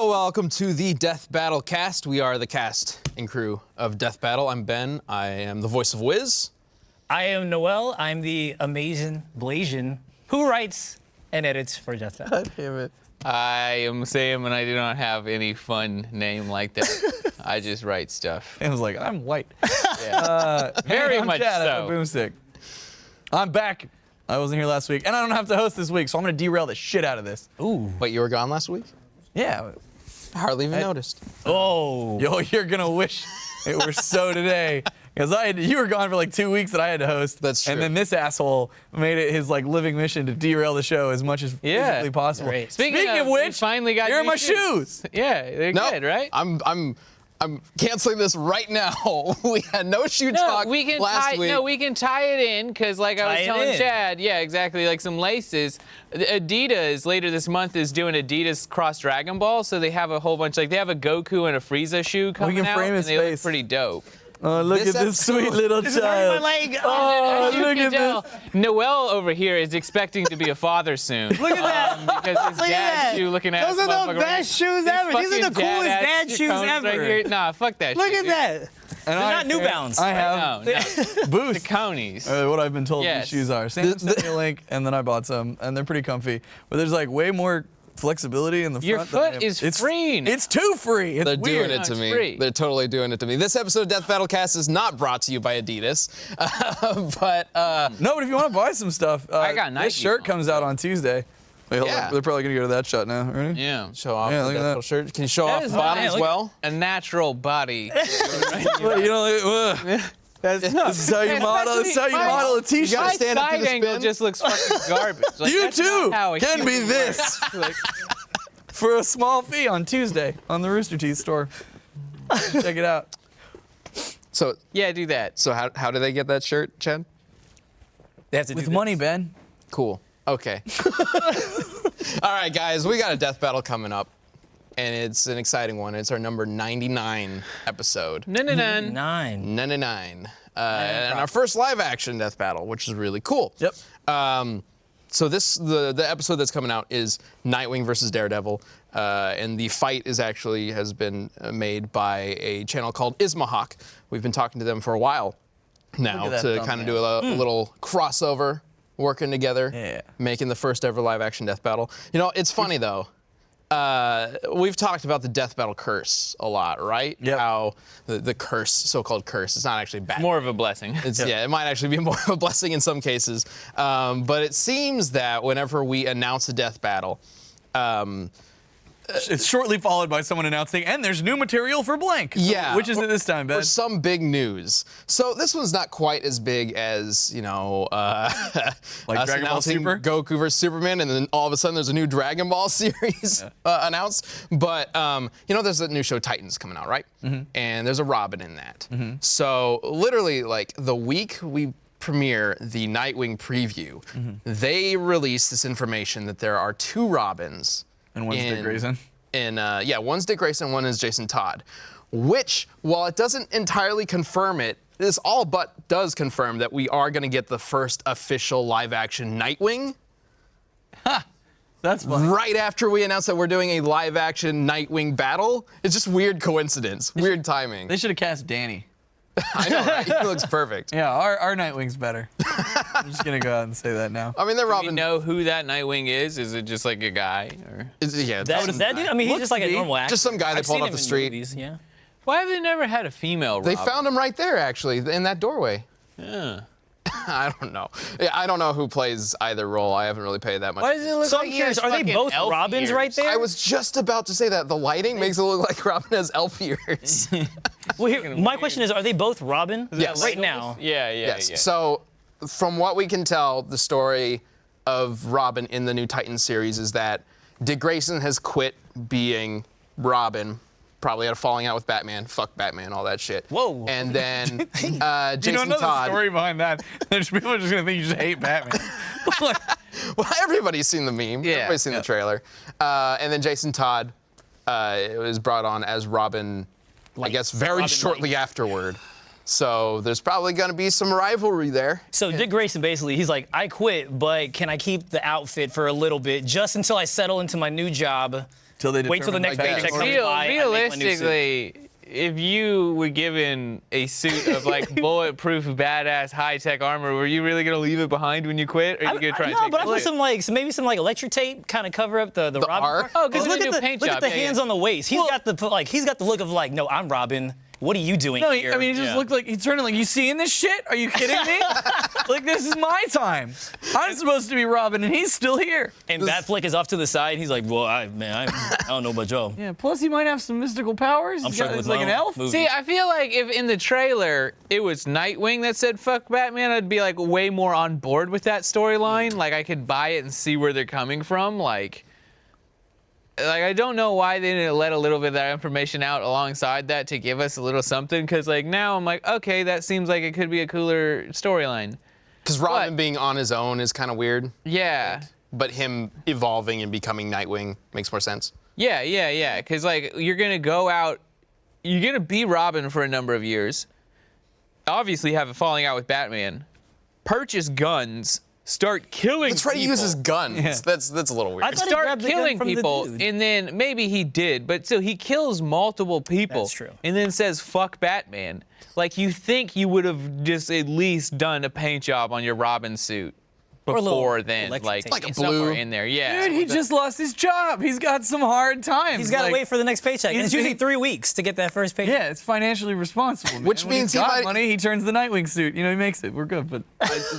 welcome to the Death Battle cast. We are the cast and crew of Death Battle. I'm Ben. I am the voice of Wiz. I am Noel. I'm the amazing Blasian who writes and edits for Death Battle. God damn it. I am Sam, and I do not have any fun name like that. I just write stuff. It was like, I'm white. Very I'm much Chad, so. I'm Boomstick. I'm back. I wasn't here last week, and I don't have to host this week, so I'm going to derail the shit out of this. Ooh. Wait, you were gone last week? Yeah. I hardly even noticed. Oh. Yo, you're going to wish it were so today. Because you were gone for like 2 weeks that I had to host. That's true. And then this asshole made it his like living mission to derail the show as much as physically possible. Great. Speaking of which, you finally got here are new my shoes. Yeah, they're No, good, right? I'm canceling this right now. We had no shoe talk we can last tie. week. No, we can tie it in because, like I Tie was it telling in. Chad, yeah, exactly, like some laces. Adidas later this month is doing Adidas Cross Dragon Ball, so they have a whole bunch. Like they have a Goku and a Frieza shoe coming can out, frame and his they face. look pretty dope. Oh, look This at this episode- sweet little This is hurting my child. leg. Oh, As you look can at tell, this. Noel over here is expecting to be a father soon. Look at that. Because his Look at dad's that. shoe looking at Those his are the motherfucker best shoes These ever. These are the fucking coolest dad-ass dad shoes cones ever. Right here. Nah, fuck that Look shit. at that. They're not New Balance. I have No, no. Boost. The conies. What I've been told Yes. these shoes are. Sam sent me a link, and then I bought some, and they're pretty comfy. But there's like way more flexibility in the Your front. than I foot have. is It's free. It's too free. It's They're weird. doing it to it's me. free. They're totally doing it to me. This episode of Death Battle Cast is not brought to you by Adidas, but No, but if you want to buy some stuff, I got Nike this shirt on. comes out on Tuesday. Wait, hold Yeah. on. They're probably gonna go to that shot now. Ready? Yeah. show off Yeah, the look at Death that. Battle shirt. Can you show off is the bottom nice. as well? A natural body. Well, you know, this is how you model. This is how you model a T-shirt. gotta My stand up to side the angle spin. just looks fucking garbage. Like, You that's too not how a can be human this works. Like, for a small fee on Tuesday on the Rooster Teeth store. Check it out. So, yeah, do that. so how do they get that shirt, Chad? They have to With do money, this. Ben. Cool. Okay. All right, guys, we got a death battle coming up, and it's an exciting one. It's our number 99 episode. No. 9. 99. And our first live action death battle, which is really cool. Yep. So the episode that's coming out is Nightwing versus Daredevil, and the fight has been made by a channel called Ismahawk. We've been talking to them for a while now Look at that to kind of do a little crossover, working together, Yeah. making the first ever live action death battle. You know, it's funny though. We've talked about the death battle curse a lot, right? Yep. How the curse, so-called curse, it's not actually bad. More of a blessing. Yeah, it might actually be more of a blessing in some cases. But it seems that whenever we announce a death battle, It's shortly followed by someone announcing, and there's new material for blank. yeah, Which is it this time, Ben? or some big news. So this one's not quite as big as, you know, us Dragon Ball announcing Super? Goku versus Superman, and then all of a sudden there's a new Dragon Ball series announced. But you know, there's a new show Titans coming out, right? Mm-hmm. And there's a Robin in that. So literally, like the week we premiere the Nightwing preview, Mm-hmm. they released this information that there are 2 Robins. And one's Dick Grayson. One's Dick Grayson, one is Jason Todd. Which, while it doesn't entirely confirm it, this all but does confirm that we are going to get the first official live-action Nightwing That's funny. right after we announce that we're doing a live-action Nightwing battle. It's just weird coincidence, weird timing. They should have cast Danny. I know, right? He looks perfect. Yeah, our Nightwing's better. I'm just gonna go out and say that now. I mean, they're Do we Robin. know who that Nightwing is? Is it just like a guy? Or Yeah, That dude? I mean, he's Looks just like to a be normal actor. just some guy they I've pulled seen off him the in street. movies, yeah. why have they never had a female They Robin? found him right there, actually, in that doorway. Yeah. I don't know. Yeah, I don't know who plays either role. I haven't really paid that much. Why does it look So like I'm he curious, has are they fucking both elf Robins ears? right there? I was just about to say that. The lighting makes it look like Robin has elf ears. Well, here, my question is, are they both Robin? Yes. Right now. Yeah. Yes. So, from what we can tell, the story of Robin in the new Titans series is that Dick Grayson has quit being Robin. Probably had a falling out with Batman. Fuck Batman, all that shit. Whoa. And then Jason You don't know the Todd. story behind that. There's people are just gonna think you just hate Batman. Well, everybody's seen the meme. Yeah. Everybody's seen the trailer. And then Jason Todd was brought on as Robin, I guess, very Robin shortly afterward. So there's probably going to be some rivalry there. So Dick Grayson basically, he's like, I quit, but can I keep the outfit for a little bit just until I settle into my new job Till they Wait till the determine next the paycheck bag. comes by. I make my new suit. Realistically, if you were given a suit of like bulletproof, badass, high-tech armor, were you really gonna leave it behind when you quit, or are you gonna try and No, take but I it put with you? some maybe some electric tape kind of cover up the Robin R? part. Oh, 'cause look of the at new the paint look job. at the Yeah, hands yeah. on the waist. He's got the look of like, no, I'm Robin. What are you doing No, here? I mean, he just looked like he turned like, you seeing this shit? Are you kidding me? Like, this is my time. I'm supposed to be Robin, and he's still here. And Batflick is off to the side. He's like, well, I don't know about y'all. Yeah. Plus, he might have some mystical powers. I'm struggling with like my an own elf. movie. See, I feel like if in the trailer it was Nightwing that said "fuck Batman," I'd be like way more on board with that storyline. Like I could buy it and see where they're coming from. Like I don't know why they didn't let a little bit of that information out alongside that to give us a little something. Because like now I'm like, okay, that seems like it could be a cooler storyline. Because Robin But- being on his own is kind of weird, Yeah. but him evolving and becoming Nightwing makes more sense. Yeah. Because like you're gonna go out, you're gonna be Robin for a number of years. Obviously, have a falling out with Batman. Purchase guns. Start killing. Let's try to people. use his guns. Yeah. That's a little weird. I thought he Start grabbed the gun killing from the people, dude. and then maybe he did, but so he kills multiple people. That's true. And then says "fuck Batman." Like you think you would have just at least done a paint job on your Robin suit Or a little before then, electric like, tape. Like a somewhere blue. in there. Yeah. Dude, he just lost his job. He's got some hard times. He's got to Like, wait for the next paycheck. And it's he's- usually 3 weeks to get that first paycheck. Yeah, it's financially responsible. Man. Which When means he's he got might- money. He turns the Nightwing suit. You know, he makes it. We're good, but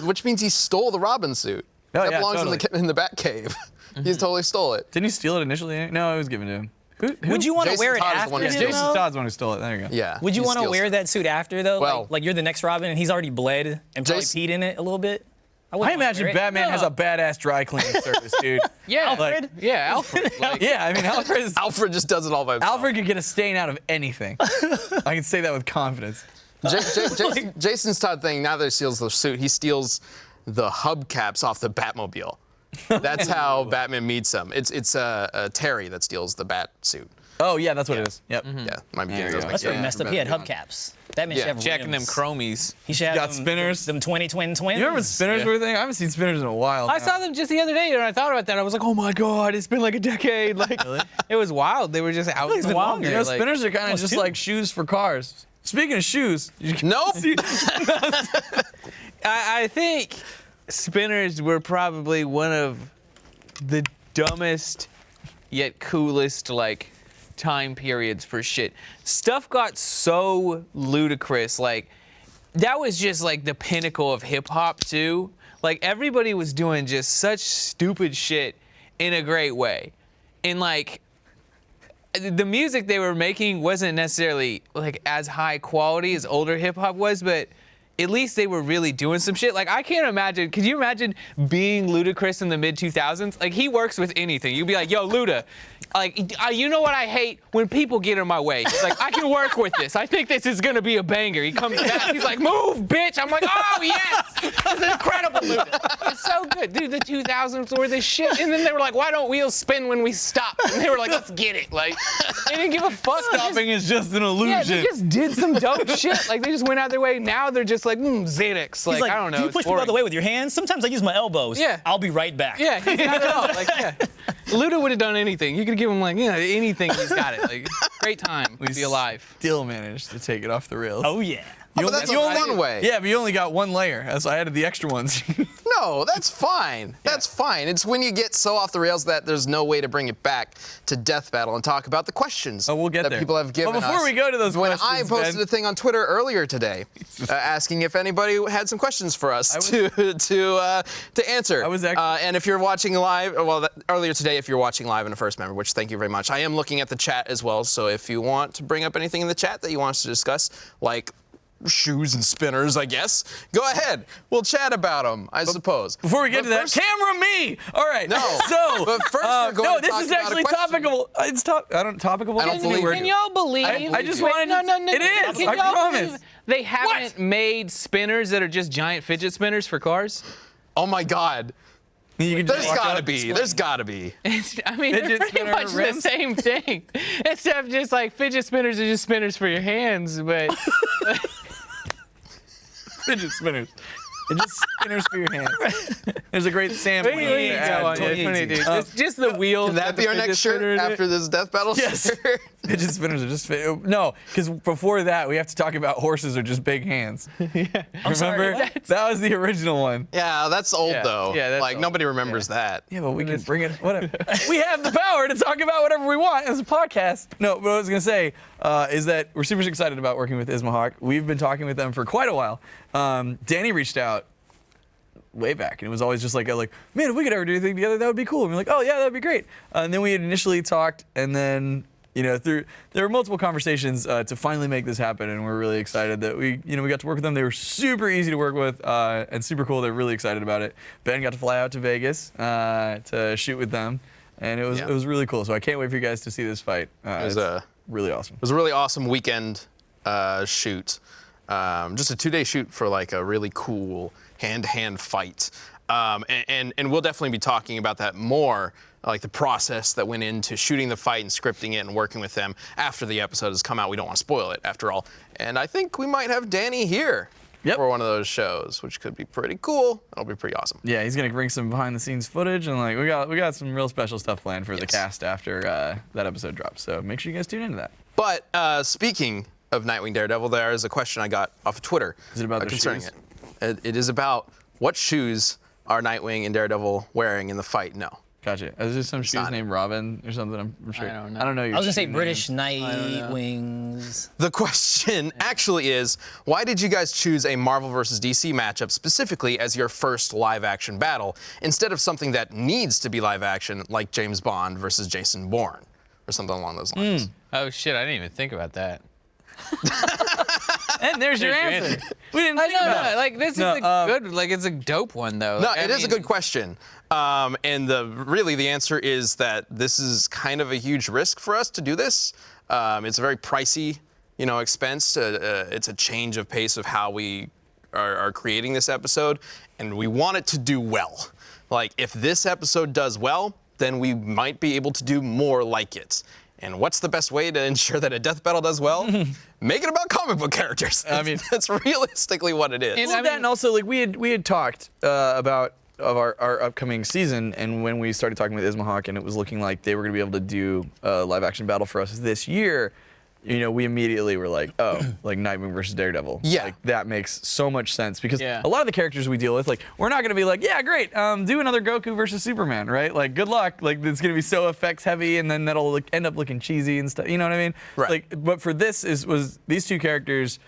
Which means he stole the Robin suit. Oh, that yeah, belongs totally. in the Batcave. He totally stole it. didn't he steal it initially? No, it was given to him. Who? Would you want to Jason wear it Todd is the after one who him, steals Jason though? Todd's the one who stole it. There you go. Yeah. Would you he want to steals wear it. that suit after though? Well- like you're the next Robin and he's already bled and probably Jason- peed in it a little bit. I wouldn't wanna imagine wear it. Batman has a badass dry cleaning service, dude. Yeah. Alfred? Yeah, Alfred. Like, Yeah, I mean, Alfred just does it all by himself. Alfred could get a stain out of anything. I can say that with confidence. Jason's Todd thing, now that he steals the suit, he steals the hubcaps off the Batmobile. That's how Batman meets him. It's Terry that steals the bat suit. Oh yeah, that's what it is. Yep. Yeah, might be There getting you those go. mixed That's pretty up. messed up. He had hubcaps. That man should have checking them rims. chromies. He should have Got them, spinners. Them 20 twins. You remember when spinners Yeah. were a thing? I haven't seen spinners in a while. I now. saw them just the other day, and I thought about that. I was like, oh my god, it's been like a decade. Like, it was wild. They were just out in it's the been wild. longer. You know, Like, spinners are kind of almost just two. like shoes for cars. Speaking of shoes, Nope. I think spinners were probably one of the dumbest yet coolest like time periods for shit. Stuff got so ludicrous. Like that was just like the pinnacle of hip hop too. Like everybody was doing just such stupid shit in a great way. And like the music they were making wasn't necessarily like as high quality as older hip hop was, but at least they were really doing some shit. Like I can't imagine, could you imagine being Ludacris in the mid 2000s? Like he works with anything. You'd be like, yo, Luda, like you know what I hate? When people get in my way. He's like, I can work with this. I think this is gonna be a banger. He comes back, he's like, move, bitch. I'm like, oh yes, it's incredible, Luda. It's so good. Dude, the 2000s were the shit. And then they were like, why don't wheels spin when we stop? And they were like, let's get it. Like, they didn't give a fuck. They just- stopping is just an illusion. yeah, they just did some dope shit. Like they just went out their way. Now they're just like Xanax. Like, He's like, I don't know. do you it's push people out of the boring. way with your hands? Sometimes I use my elbows. Yeah. I'll be right back. Yeah, he's not at all. Like, yeah. Luda would have done anything. You could give him like, anything. He's got it. Like, great time to be alive. Still managed to take it off the rails. Oh yeah. But that's you a only- one way. Yeah, but you only got one layer, so I added the extra ones. No, that's fine. That's fine. It's when you get so off the rails that there's no way to bring it back to Death Battle and talk about the questions Oh, we'll get that there. people have given But before us. we go to those when I questions, posted Ben- a thing on Twitter earlier today asking if anybody had some questions for us to answer. I was actually- and if you're watching live, earlier today, if you're watching live in a first member, which thank you very much. I am looking at the chat as well, so if you want to bring up anything in the chat that you want us to discuss, like shoes and spinners, I guess, go ahead. We'll chat about them, I suppose. Before we get But to that, first- camera me. All right. No, So, but first we're going no, to this talk is about a actually question. topical. It's topical. I don't It's a new believe word. Can y'all believe? I just Wait, wanted no, to- no, no. it is, Can I y'all promise. believe they haven't made spinners that are just giant fidget spinners for cars? Oh my God. You can just There's walk gotta up, be. explain. There's gotta be. I mean, they're Fidget pretty spinner much rims? the same thing. Except just like fidget spinners are just spinners for your hands, but fidget spinners. It just spinners for your hands. There's a great Sam. There you go. It's funny, dude. Just the wheels. Can that be our next shirt after this death battle? Yes. shirt? Fidget spinners are just no, because before that we have to talk about horses are just big hands. I'm sorry, Remember? what? That was the original one. Yeah, that's old Yeah. though. Yeah, that's like old. nobody remembers that. Yeah, but we can bring it. Whatever. We have the power to talk about whatever we want as a podcast. No, but what I was gonna say is that we're super excited about working with Ismahawk. We've been talking with them for quite a while. Danny reached out way back, and it was always just like, man, if we could ever do anything together, that would be cool. And we're like, oh yeah, that would be great. And then we had initially talked, and then there were multiple conversations to finally make this happen, and we're really excited that we got to work with them. They were super easy to work with and super cool. They're really excited about it. Ben got to fly out to Vegas to shoot with them, and it was really cool. So I can't wait for you guys to see this fight. It was really awesome. It was a really awesome weekend shoot. Just a 2-day shoot for like a really cool hand-to-hand fight. And we'll definitely be talking about that more, like the process that went into shooting the fight and scripting it and working with them after the episode has come out. We don't want to spoil it, after all. And I think we might have Danny here for one of those shows, which could be pretty cool. That'll be pretty awesome. Yeah, he's gonna bring some behind-the-scenes footage, and like we got some real special stuff planned for the cast after that episode drops. So make sure you guys tune into that. But speaking of Nightwing Daredevil, there is a question I got off of Twitter. Is it about their concerning shoes? It is about what shoes are Nightwing and Daredevil wearing in the fight? No. Gotcha. Is there some shoes not. named Robin or something? I'm sure. I don't know. I don't know your I was gonna say shoe British names. Nightwings. The question actually is, why did you guys choose a Marvel vs. DC matchup specifically as your first live-action battle, instead of something that needs to be live-action, like James Bond versus Jason Bourne, or something along those lines? Oh shit! I didn't even think about that. And there's your There's your answer. answer. We didn't I think know, about it. like this is No, a good, like it's a dope one though. No, Like, I it is a mean, good question. And the answer is that this is kind of a huge risk for us to do this. It's a very pricey, expense. It's a change of pace of how we are creating this episode, and we want it to do well. Like, if this episode does well, then we might be able to do more like it. And what's the best way to ensure that a death battle does well? Make it about comic book characters. I mean, that's realistically what it is. And Well, that and also like we had talked about our upcoming season, and when we started talking with Ismahawk, and it was looking like they were going to be able to do a live action battle for us this year. We immediately were like, oh, like Nightwing versus Daredevil. Yeah. Like, that makes so much sense because Yeah. a lot of the characters we deal with, like, we're not going to be like, yeah, great, do another Goku versus Superman, right? Like, good luck. Like, it's going to be so effects heavy, and then that'll like, end up looking cheesy and stuff. You know what I mean? Right. Like, but for this was these two characters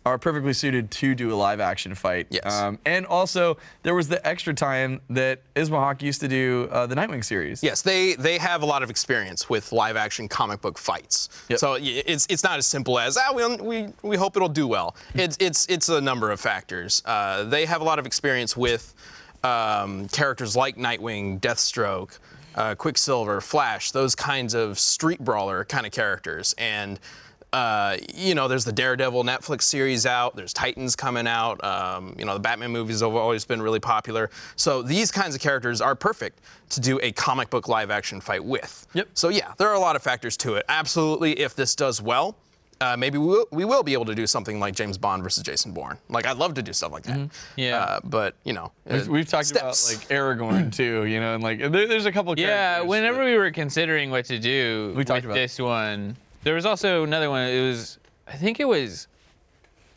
are perfectly suited to do a live action fight. Yes. And also, there was the extra time that Ismahawk used to do the Nightwing series. Yes, they have a lot of experience with live action comic book fights. Yep. So it's not as simple as we hope it'll do well. It's a number of factors. They have a lot of experience with characters like Nightwing, Deathstroke, Quicksilver, Flash, those kinds of street brawler kind of characters. And there's the Daredevil Netflix series out. There's Titans coming out. The Batman movies have always been really popular. So these kinds of characters are perfect to do a comic book live action fight with. Yep. So yeah, there are a lot of factors to it. Absolutely, if this does well, maybe we will be able to do something like James Bond versus Jason Bourne. Like, I'd love to do stuff like that. Yeah. But We've talked steps. about like Aragorn too, and like there's a couple. Yeah, characters whenever that- we were considering what to do We talked with about this one, there was also another one. I think it was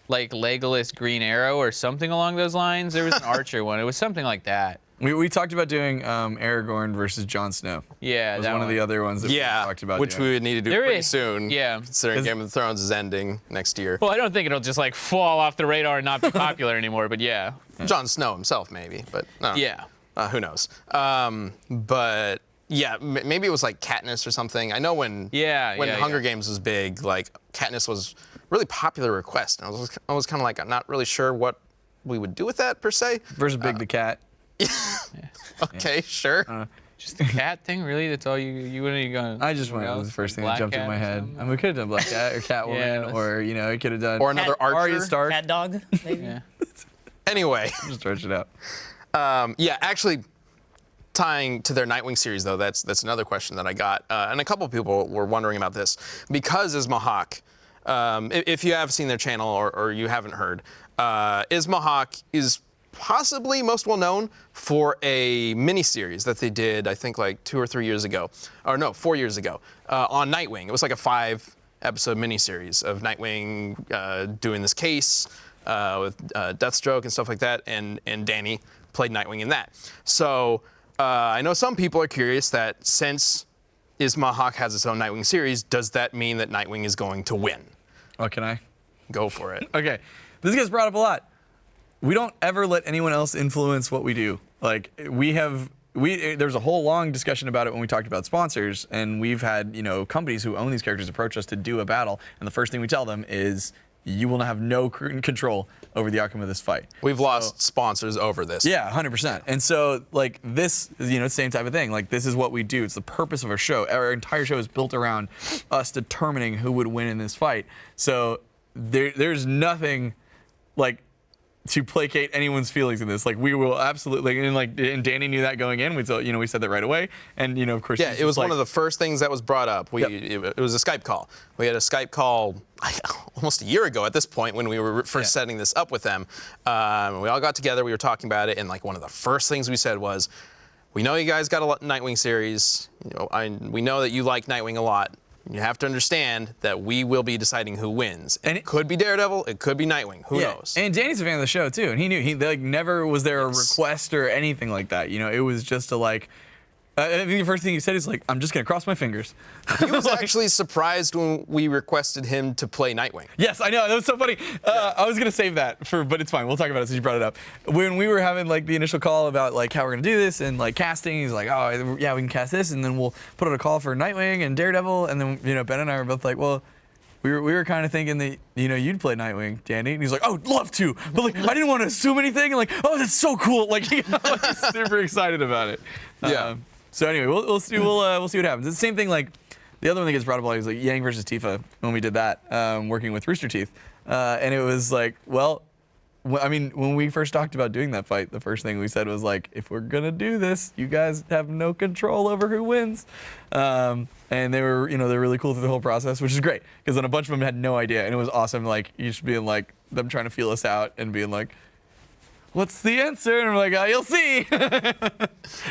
like Legolas Green Arrow or something along those lines. There was an Archer one. It was something like that. we talked about doing Aragorn versus Jon Snow. Yeah, That was that one of the other ones that we yeah, talked about. which doing. we would need to do There pretty is- soon. yeah. Considering Game of Thrones is ending next year. Well, I don't think it'll just like fall off the radar and not be popular anymore. But yeah. Jon Snow himself, maybe, but no. Yeah. Who knows? But yeah, maybe it was like Katniss or something. I know when Hunger Games was big, like Katniss was really popular request. And I was kind of like, I'm not really sure what we would do with that per se. versus Big the Cat. Okay, sure. Just the cat thing, really? That's all you wouldn't even go. I just went with the first thing that jumped in my head. I mean, we could have done Black Cat or Catwoman, Yeah, or we could have done Or another Archer. Arya Stark. Cat dog, maybe. Yeah. Anyway, Just stretch it out. yeah, actually, tying to their Nightwing series though, that's another question that I got, and a couple of people were wondering about this because Ismahawk. If you have seen their channel or you haven't heard, Ismahawk is possibly most well known for a miniseries that they did, I think like 2 or 3 years ago, or no, 4 years ago, on Nightwing. It was like a 5-episode miniseries of Nightwing doing this case with Deathstroke and stuff like that, and Danny played Nightwing in that. So I know some people are curious that since Isma Hawk has its own Nightwing series, does that mean that Nightwing is going to win? Oh, can I? Go for it. Okay, this gets brought up a lot. We don't ever let anyone else influence what we do. Like there's a whole long discussion about it when we talked about sponsors, and we've had companies who own these characters approach us to do a battle, and the first thing we tell them is you will have no control over the outcome of this fight. We've lost sponsors over this. Yeah, 100%. And so, like, this, same type of thing. Like, this is what we do. It's the purpose of our show. Our entire show is built around us determining who would win in this fight. So there's nothing, like, to placate anyone's feelings in this. Like, we will absolutely, and Danny knew that going in. We said that right away. And, of course. Yeah, it was one of the first things that was brought up. It was a Skype call. We had a Skype call almost a year ago at this point when we were first setting this up with them. We all got together, we were talking about it, and like one of the first things we said was, we know you guys got a Nightwing series. We know that you like Nightwing a lot. You have to understand that we will be deciding who wins. And it could be Daredevil, it could be Nightwing. Who knows? And Danny's a fan of the show too, and he knew never was there a request or anything like that. It was just I think the first thing he said is like, I'm just gonna cross my fingers. He was actually surprised when we requested him to play Nightwing. Yes, I know, that was so funny. I was gonna save that but it's fine. We'll talk about it since you brought it up. When we were having like the initial call about like how we're gonna do this and like casting, he's like, oh yeah, we can cast this, and then we'll put out a call for Nightwing and Daredevil, and then Ben and I were both like, well, we were kind of thinking that you'd play Nightwing, Danny, and he's like, oh, love to, but like I didn't want to assume anything, and like, oh, that's so cool, like he's super excited about it. Yeah. So anyway, we'll see what happens. It's the same thing like the other one that gets brought up a lot is like Yang versus Tifa when we did that, working with Rooster Teeth, and it was like, well, I mean, when we first talked about doing that fight, the first thing we said was like, if we're gonna do this, you guys have no control over who wins, and they were they're really cool through the whole process, which is great because then a bunch of them had no idea, and it was awesome. Like each being like them trying to feel us out and being like, what's the answer? And we're like, you'll see.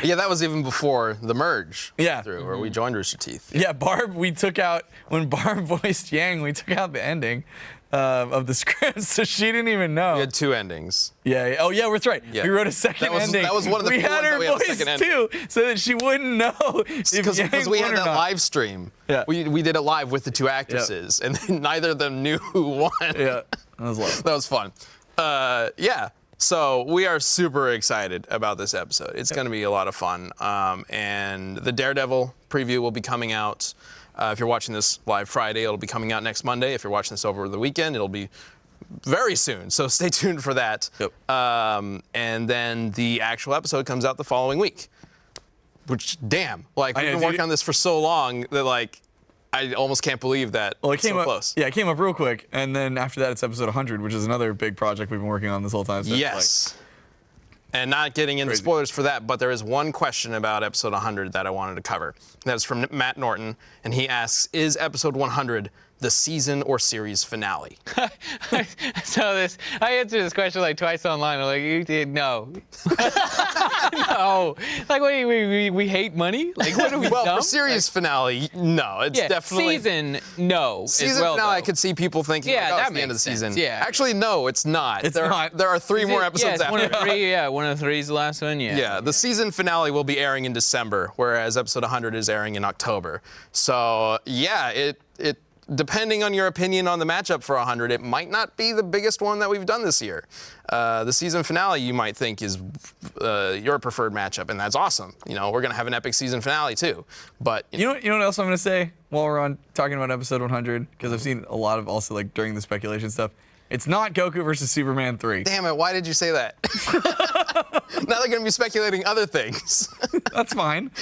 Yeah, that was even before the merge. Yeah. Where we joined Rooster Teeth. Yeah, Barb, when Barb voiced Yang, we took out the ending of the script, so she didn't even know. We had 2 endings. Yeah. Oh, yeah, that's right. Yeah. We wrote a second ending. That was one of the we cool had ones her that we had a voice second ending. too, so that she wouldn't know if Yang Because we won had or that not. live stream. Yeah. We did it live with the 2 actresses, and then neither of them knew who won. Yeah, that was lovely. That was fun. Yeah. So we are super excited about this episode. It's going to be a lot of fun. And the Daredevil preview will be coming out. If you're watching this live Friday, it'll be coming out next Monday. If you're watching this over the weekend, it'll be very soon. So stay tuned for that. Yep. And then the actual episode comes out the following week. Which, damn, like we've been working on this for so long that like I almost can't believe that It came so up, close. Yeah, it came up real quick, and then after that, it's episode 100, which is another big project we've been working on this whole time. So Yes. And not getting into Crazy. spoilers for that, but there is one question about episode 100 that I wanted to cover. That's from Matt Norton, and he asks, is episode 100 the season or series finale? I answered this question like twice online. I'm like, you did no. No. Like, we hate money? Like, what are we Well, dumb? for series finale, no. It's Yeah, definitely... season, no. Season as well, finale, I though. could see people thinking, Yeah, like, that it's the end of the makes sense, season. yeah. Actually, no, it's not. It's not. There are 3 Is more it- episodes it's after one of that. 3, yeah, one of 3's the last one, yeah. Yeah, the season finale will be airing in December, whereas episode 100 is airing in October. So, yeah, it depending on your opinion on the matchup for 100, it might not be the biggest one that we've done this year. The season finale, you might think, is your preferred matchup, and that's awesome. We're going to have an epic season finale, too. But, You know what else I'm gonna say while we're on talking about episode 100, because I've seen a lot of also like during the speculation stuff. It's not Goku versus Superman 3. damn it, why did you say that? Now they're going to be speculating other things. That's fine.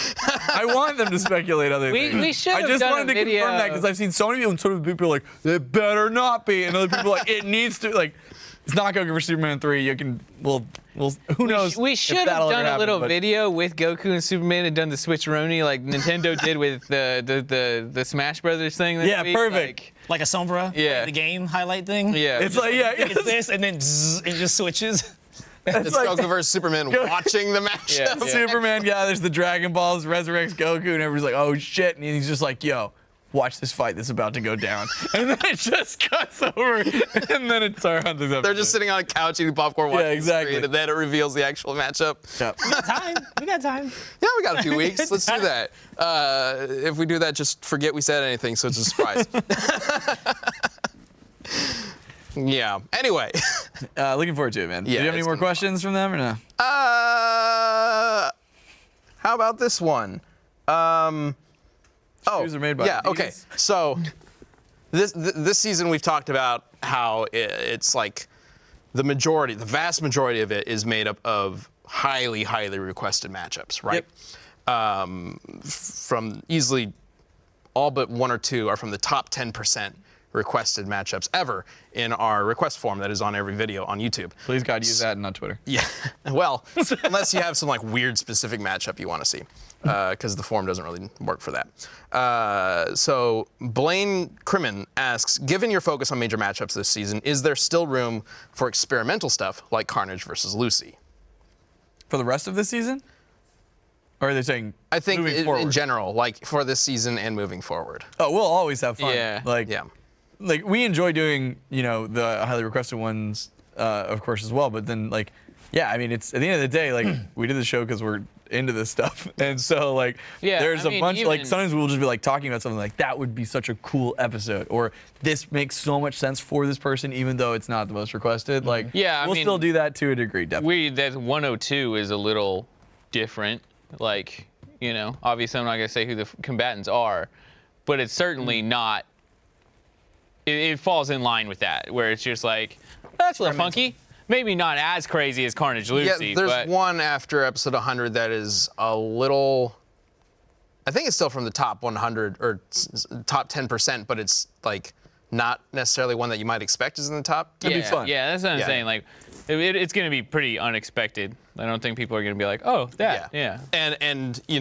I want them to speculate other things. We should have I just done wanted a to video. confirm that because I've seen so many people, and so many people are like, it better not be, and other people are like, it needs to. Like, it's not Goku versus Superman 3. You can, we'll who knows? We if should have that'll ever done a happen, little but- video with Goku and Superman and done the switcheroni like Nintendo did with the Smash Brothers thing. This Yeah, week. perfect. Like a Sombra, Yeah. the game highlight thing. Yeah. It's like, yeah, It's this, and then zzz, it just switches. It's like- Goku versus Superman watching the match. Yeah. Superman gathers the Dragon Balls, resurrects Goku, and everybody's like, "Oh shit!" And he's just like, "Yo, watch this fight that's about to go down." And then it just cuts over, and then it's our Hunter's episode. They're just sitting on a couch eating popcorn watching exactly. the screen, and then it reveals the actual matchup. Yep. We got time. Yeah, we got a few weeks. Let's do that. If we do that, just forget we said anything, so it's a surprise. Yeah. Anyway. Looking forward to it, man. Yeah, Do you have any it's more gonna be questions from them or no? How about this one? Shoes are made by yeah. Adidas. Okay. So this season we've talked about how it's like the vast majority of it is made up of highly requested matchups, right? From easily all but one or two are from the top 10% requested matchups ever in our request form that is on every video on YouTube. Please God, use that and not Twitter. Yeah, well, unless you have some like weird specific matchup you want to see, because the form doesn't really work for that. So Blaine Crimmin asks, given your focus on major matchups this season, is there still room for experimental stuff like Carnage versus Lucy? For the rest of this season? Or are they saying I think moving forward? in general, like for this season and moving forward. Oh, we'll always have fun. Yeah. Like we enjoy doing, the highly requested ones, of course, as well. But then, I mean, it's at the end of the day, like we did the show because we're into this stuff, and so there's I a mean, bunch. Like even- sometimes we'll just be like talking about something like that would be such a cool episode, or this makes so much sense for this person, even though it's not the most requested. Like, Yeah, I we'll mean, still do that to a degree, definitely. That 102 is a little different. Like, obviously I'm not gonna say who the combatants are, but it's certainly not. It falls in line with that, where it's just like, that's a little funky. Maybe not as crazy as Carnage Lucy, Yeah, there's but one after episode 100 that is a little. I think it's still from the top 100 or top 10%, but it's like not necessarily one that you might expect is in the top 10. be fun. Yeah, that's what I'm Yeah. saying. Like, it's gonna be pretty unexpected. I don't think people are gonna be like, oh, that, yeah. And They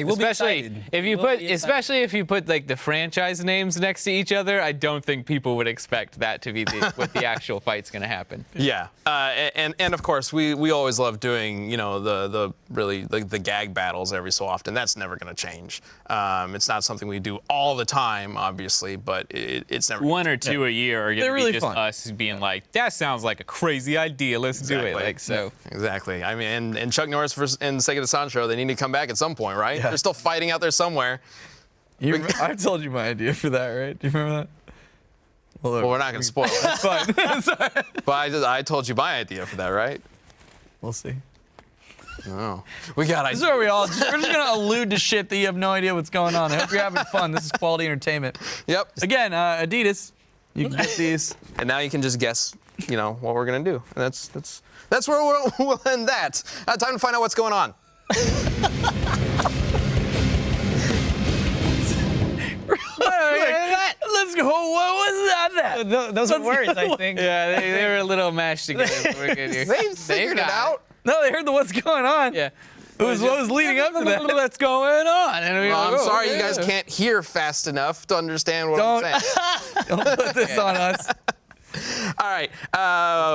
will Especially be excited. if you Will put, be excited. especially if you put like the franchise names next to each other, I don't think people would expect that to be what the actual fight's gonna happen. Yeah, and of course we always love doing the really the gag battles every so often. That's never going to change. It's not something we do all the time, obviously, but it's never. One or two a year are gonna They're be really just fun. us being like, that sounds like a crazy idea. Let's do it. Like so. Exactly. I mean, and Chuck Norris and Sega de Sancho, they need to come back at some point, right? Yeah. They're still fighting out there somewhere. I told you my idea for that, right? Do you remember that? Well, we're not going to spoil it. It's fine. Sorry. But I told you my idea for that, right? We'll see. Oh, we got This is where we're just gonna allude to shit that you have no idea what's going on. I hope you're having fun. This is quality entertainment. Yep. Again, Adidas. You can get these. And now you can just guess, what we're gonna do. And that's where we'll end that. Time to find out what's going on. Let's go. What was that? Those are words, I think. Yeah, they were a little mashed together. But we're good here. They figured it got out. No, they heard the what's going on. Yeah. It was what was leading up to that. What's going on? And we Well, were I'm like, oh, sorry you yeah. guys can't hear fast enough to understand what Don't- I'm saying. Don't put this on us. All right,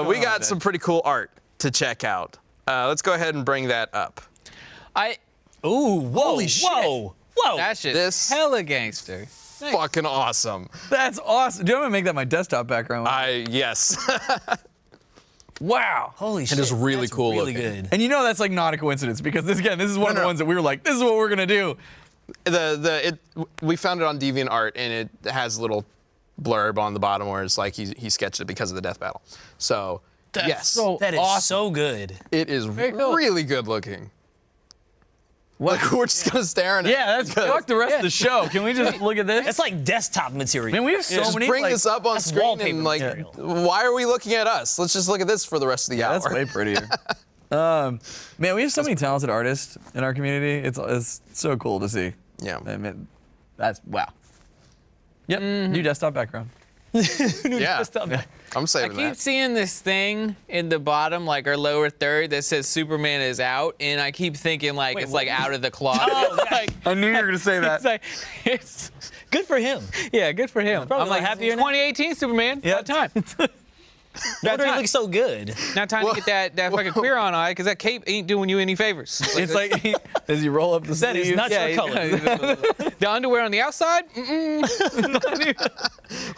we got some pretty cool art to check out. Let's go ahead and bring that up. Ooh, whoa, Holy shit. whoa. That shit. This- hella gangster. Fucking awesome. That's awesome. Do you want me to make that my desktop background? Yes. Wow. Holy shit. is really that's cool Really looking. good. And that's like not a coincidence because this is one of the no. ones that we were like, this is what we're gonna do. We found it on DeviantArt and it has a little blurb on the bottom where it's like he sketched it because of the death battle. So yes, That is so good. it is cool. really good looking. Like we're just gonna stare at it. Yeah, that's fuck the rest of the show. Can we just look at this? It's like desktop material. Man, we have so Just many. bring like, this up on that's screen wallpaper and like, material. why are we looking at us? Let's just look at this for the rest of the hour. That's way prettier. Man, we have so many talented artists in our community. It's so cool to see. Yeah. I mean, that's wow. Yep. New desktop background. Yeah. Desktop. I'm I saving keep that. seeing this thing in the bottom, like our lower third, that says Superman is out, and I keep thinking like Wait, it's what? like out of the closet. Oh, like, I knew you were gonna say that. it's like, it's, Good for him. yeah, good for him. Probably I'm like, happier now. 2018 Superman. Yeah. About time. What do you look so good? Now time to get that fucking queer on eye, because that cape ain't doing you any favors. It's like, does he roll up the That is sleeve? not your color. The underwear on the outside?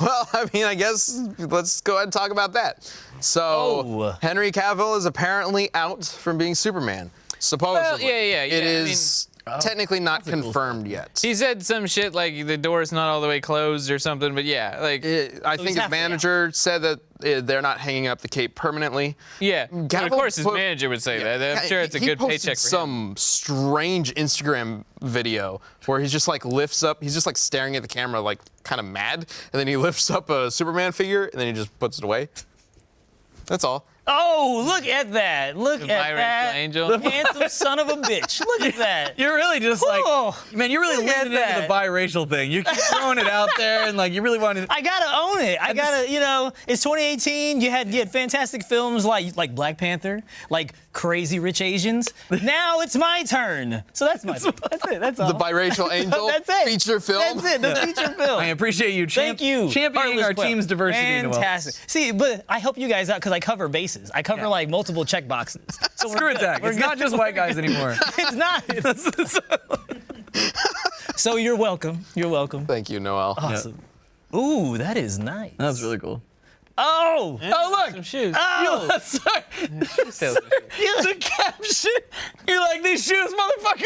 Well, I mean, I guess let's go ahead and talk about that. So, Oh. Henry Cavill is apparently out from being Superman. Supposedly. Well, yeah. It is technically not confirmed yet. He said some shit like the door's not all the way closed or something, but yeah, like I think his halfway manager said that they're not hanging up the cape permanently. yeah. But of Cavill course, his put- manager would say that. I'm sure it's a He good posted paycheck for him. some strange Instagram video where he's just like lifts up, he's just like staring at the camera like kind of mad, and then he lifts up a Superman figure and then he just puts it away. That's all. Oh, look at that. Look The at biracial that. angel. The handsome son of a bitch. Look at that. You're really just like, Whoa. man, you're really Look at leaning into the that. biracial thing. You keep throwing it out there, and like you really want to. I gotta own it. I gotta, it's 2018. You had fantastic films like Black Panther, like Crazy Rich Asians. Now it's my turn. So that's my. That's it. That's all. The biracial angel That's it. feature film. That's it. The feature film. I appreciate you. Thank you. Championing Artless our Quail. team's diversity. Noel. Fantastic. See, but I help you guys out because I cover bases. I cover like multiple check boxes. So we're Screw it, good. Zach. We're It's good. not just white guys anymore. It's not. So you're welcome. You're welcome. Thank you, Noel. Awesome. Ooh, that is nice. That's really cool. Oh. Oh, Some look. shoes. Oh. Sorry. Sales. The caption. You're like, these shoes, motherfucker.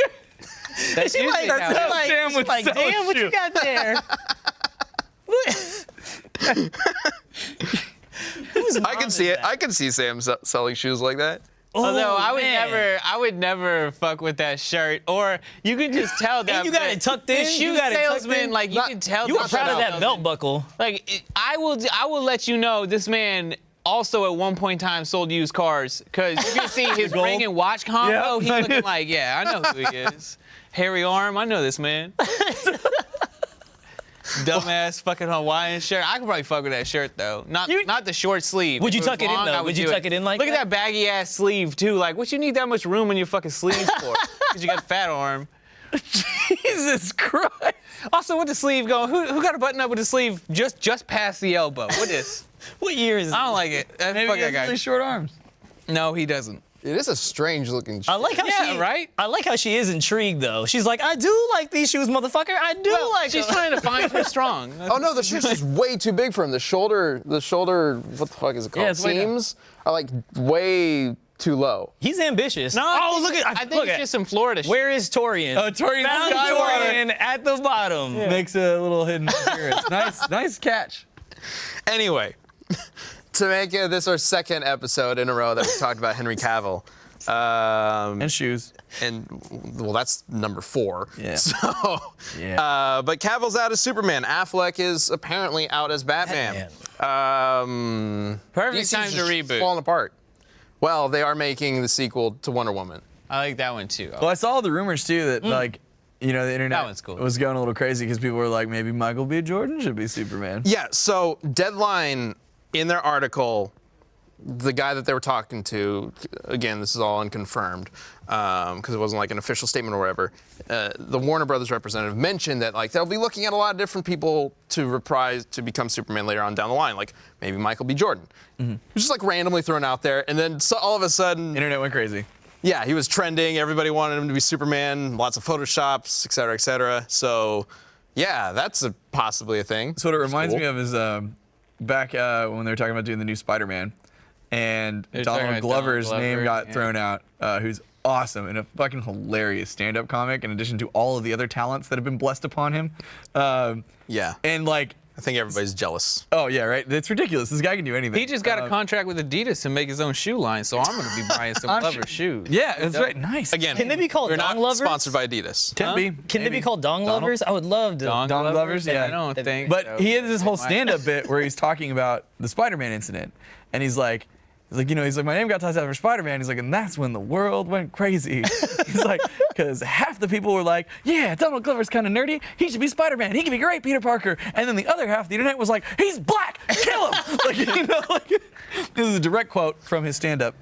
That's She like, usually how she it- like, Damn, she's would like, sell a damn, what you shoe." got there? Whose I mom can is see it. that? I can see Sam selling shoes like that. Although Oh, man. I would never fuck with that shirt. Or you could just tell that. And you got it tucked in. The shoe You got it tucked salesman, in. like you can tell. You were the proud of that salesman. belt buckle. Like I will let you know this man also at one point in time sold used cars, because you can see his gold? ring and watch combo. Yeah. He's looking like, yeah, I know who he is. Hairy arm, I know this man. Dumbass fucking Hawaiian shirt. I could probably fuck with that shirt though. Not the short sleeve. Would you If it was tuck it in, long, though? I Would you do tuck it in like Look that? at that baggy ass sleeve too. Like, what you need that much room in your fucking sleeves for? Because you got a fat arm. Jesus Christ. Also, with the sleeve going, who got a button up with the sleeve just past the elbow? What is? What year is I it? don't like it. Maybe Fuck he that has guy. really short arms. No, he doesn't. It is a strange looking shoe. I like how Yeah, right? I like how she is intrigued though. She's like, I do like these shoes, motherfucker. I do like She's them. trying to find her strong. Oh no, the shoe's just way too big for him. The shoulder, what the fuck is it called? Yeah, it's way down. Seams are like way too low. He's ambitious. No, oh, look at I think look it's at just some Florida shit. where is Torian? Oh, Torian Found Skywalker. Torian at the bottom. Makes a little hidden appearance. Nice catch. Anyway, to make this our second episode in a row that we talked about Henry Cavill. And shoes. And well, that's number 4. Yeah. So, Yeah. but Cavill's out as Superman. Affleck is apparently out as Batman. Perfect DC's time to just reboot. Falling apart. Well, they are making the sequel to Wonder Woman. I like that one too. Well, I saw the rumors too that like, the internet That one's cool. was going a little crazy because people were like, maybe Michael B. Jordan should be Superman. Yeah. So Deadline, in their article, the guy that they were talking to, again, this is all unconfirmed because it wasn't like an official statement or whatever. The Warner Brothers representative mentioned that like they'll be looking at a lot of different people to become Superman later on down the line, like maybe Michael B. Jordan. Just like randomly thrown out there, and then all of a sudden, Internet went crazy. yeah, he was trending. Everybody wanted him to be Superman. Lots of photoshops, et cetera, et cetera. So, yeah, that's possibly a thing. So what it reminds Cool. me of is back when they were talking about doing the new Spider-Man, and They're talking Donald about Glover's Donald name Glover, got yeah. thrown out, who's awesome and a fucking hilarious stand-up comic in addition to all of the other talents that have been blessed upon him. Yeah, And like, I think everybody's jealous. oh yeah, right? It's ridiculous. This guy can do anything. He just got a contract with Adidas to make his own shoe line, so I'm gonna be buying some Glover shoes. Yeah, that's right. Nice. Again, Can they be called we're dong not lovers? sponsored by Adidas. Can be. Can they be called dong Donald? lovers? I would love to. Don Glovers, yeah. I don't think. But so. he has this whole stand-up bit where he's talking about the Spider-Man incident, and he's like, my name got tossed out for Spider-Man. He's like, and that's when the world went crazy. He's like, because half the people were like, yeah, Donald Glover's kind of nerdy. He should be Spider-Man. He can be great, Peter Parker. And then the other half of the internet was like, he's black. Kill him. This is a direct quote from his stand-up.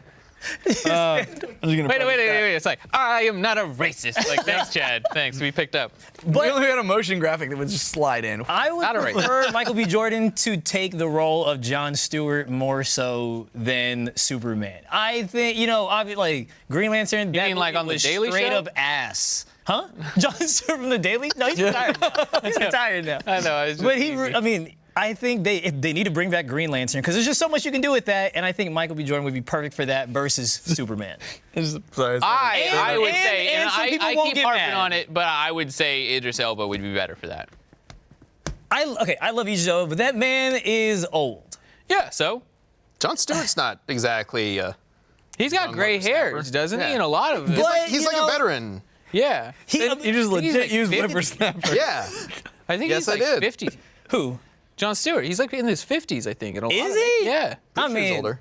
I'm just gonna Wait. It's like, I am not a racist. Like, thanks, Chad. Thanks, we picked up. We only had a motion graphic that would just slide in. I would Not a prefer Michael B. Jordan to take the role of Jon Stewart more so than Superman. I think, like Green Lantern. You mean like on the Daily straight Show? up ass. Huh? Jon Stewart from the Daily? No, he's retired now. He's retired now. I know. It's just But easy. I think if they need to bring back Green Lantern because there's just so much you can do with that, and I think Michael B. Jordan would be perfect for that versus Superman. Sorry. I would say, and and some people I won't keep get harping mad. on it, but I would say Idris Elba would be better for that. I love Idris Elba, but that man is old. Yeah, so Jon Stewart's not exactly. he's got Young gray whippersnapper. hairs, doesn't he? Yeah. In a lot of it. But, He's you like know, a veteran. Yeah. You just legit like use 50. whippersnapper. Yeah. I think Yes, he's I like did. 50. Who? Jon Stewart. He's like in his 50s, I think. In a lot Is of it. he? Yeah. I He's mean, older.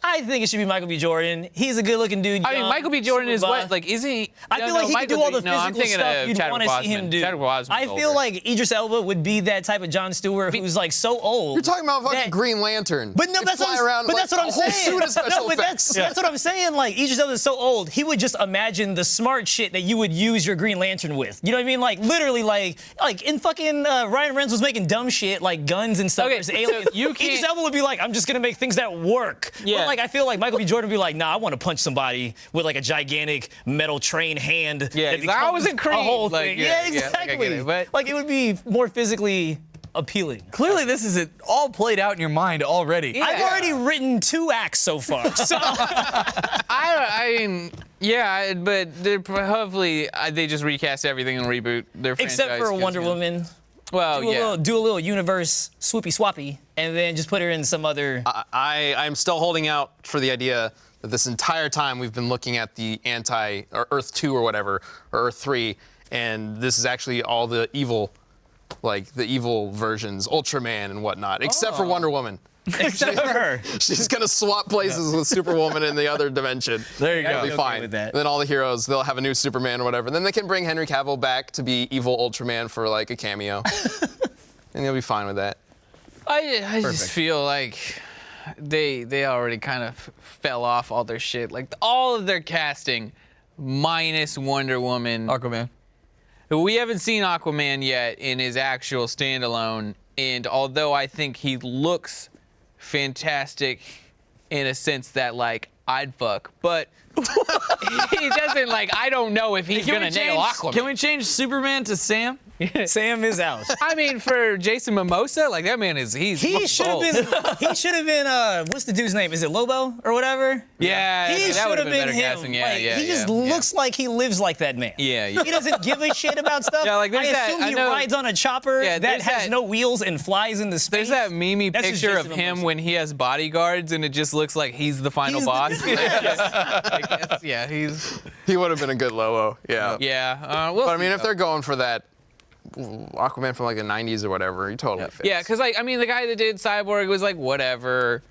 I think it should be Michael B. Jordan. He's a good-looking dude. I mean, young, Michael B. Jordan is super what? buff. Like, is he? I feel like he can do all the physical I'm thinking stuff of you'd Chadwick want to see him Boseman. do. Chadwick Boseman's I feel older. like Idris Elba would be that type of Jon Stewart who's like so old. You're talking about fucking that- Green Lantern. But no, You that's fly what around but like that's what a I'm whole saying. suit of special No, but effects. that's what I'm saying. Like Idris Elba is so old, he would just imagine the smart shit that you would use your Green Lantern with. You know what I mean? Like literally, like in fucking Ryan Reynolds was making dumb shit like guns and stuff. Okay, versus so aliens. you Idris can't- Elba would be like, I'm just gonna make things that work. Yeah. But like I feel like Michael B. Jordan would be like, nah, I want to punch somebody with like a gigantic metal train hand. Yeah, that he's like, I was in becomes Creed. a whole Like, thing. yeah, Yeah, yeah, like, I exactly. get it, but- like it would be more physically appealing. Clearly, this is all played out in your mind already. I've already written 2 acts so far. So I mean, yeah, but they're hopefully they just recast everything and reboot their franchise. except for 'cause, Wonder you know. Woman. Well, yeah. Do a little universe swoopy swappy, and then just put her in some other. I'm still holding out for the idea that this entire time we've been looking at the or Earth 2 or whatever, or Earth 3, and this is actually all the evil, like the evil versions, Ultraman and whatnot, except for Wonder Woman. Except for her. She's gonna swap places with Superwoman in the other dimension. There you go. It'll be okay fine. with that. And then all the heroes, they'll have a new Superman or whatever. Then they can bring Henry Cavill back to be evil Ultraman for like a cameo. And they'll be fine with that. I just feel like they already kind of fell off all their shit. Like all of their casting, minus Wonder Woman. Aquaman. We haven't seen Aquaman yet in his actual standalone, and although I think he looks fantastic in a sense that like I'd fuck, but he doesn't like. I don't know if he's gonna nail Aquaman. Can we change Superman to Sam? Sam is out. I mean, for Jason Momoa, like that man is He should have been. He should have been. What's the dude's name? Is it Lobo or whatever? Yeah, He that should would have been better him. casting. Yeah, Like, yeah, he just yeah, looks like he lives like that man. Yeah, He doesn't give a shit about stuff. Yeah, like, there's I that- assume I he know- rides on a chopper Yeah, that there's has that- no wheels and flies into space. There's that meme That's just picture of Jason him Momoa. when he has bodyguards, and it just looks like he's the final He's the- boss. I guess, yeah, he's. He would have been a good Lobo. Yeah. Yeah. But I mean, if they're going for that Aquaman from like the 90s or whatever, he totally fits. Yeah, because like I mean, the guy that did Cyborg was like whatever.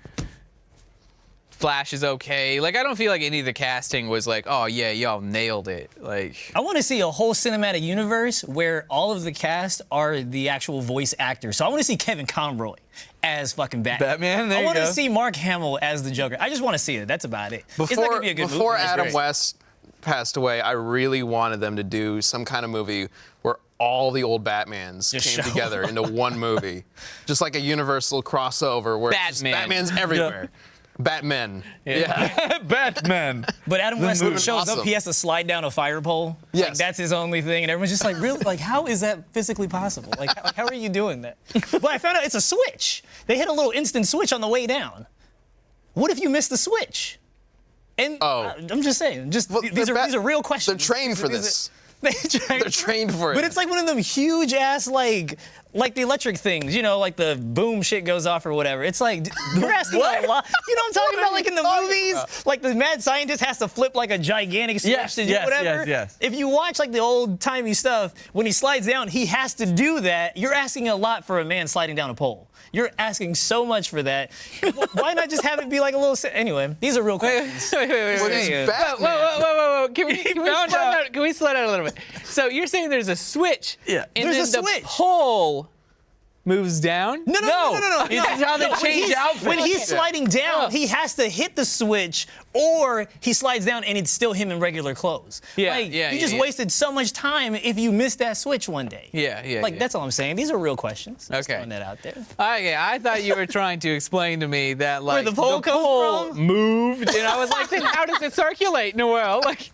Flash is okay. Like I don't feel like any of the casting was like, oh yeah, y'all nailed it. Like I want to see a whole cinematic universe where all of the cast are the actual voice actors. So I want to see Kevin Conroy as fucking Batman. Batman, there I you want to go. see Mark Hamill as the Joker. I just want to see it. That's about it. It's not gonna be a good Before movie. It's Adam great. West passed away, I really wanted them to do some kind of movie where all the old Batmans Just came show together into one movie. Just like a universal crossover where it's just Batman. Batman's everywhere. Batmen. Yeah. Batman. But Adam West movie. shows up, Awesome. he has to slide down a fire pole. Yes. Like, that's his only thing. And everyone's just like, really? Like, how is that physically possible? Like, how are you doing that? But I found out it's a switch. They hit a little instant switch on the way down. What if you miss the switch? And I'm just saying, Well, these are real questions. They're trained for These this. are- They're trained for it. But it's like one of them huge ass like the electric things, you know, like the boom shit goes off or whatever. It's like you're asking a lot. You know what I'm talking about? Like in the movies, like the mad scientist has to flip like a gigantic switch Yes, to do yes, whatever. yes. If you watch like the old timey stuff, when he slides down, he has to do that. You're asking a lot for a man sliding down a pole. You're asking so much for that. Why not just have it be like a little? Anyway, these are real questions. wait. Well, he's Yeah. Batman. Whoa. Can we slow down a little bit? So you're saying there's a switch. Yeah. And There's then a the switch. pole moves down? No. This is how they change outfits. When he's sliding down, he has to hit the switch, or he slides down and it's still him in regular clothes. Yeah, You just wasted so much time if you missed that switch one day. Yeah. That's all I'm saying. These are real questions. Just Okay. throwing that out there. Okay, I thought you were trying to explain to me that like the pole comes pole from? moved, and I was like, then how does it circulate, Noel? Like,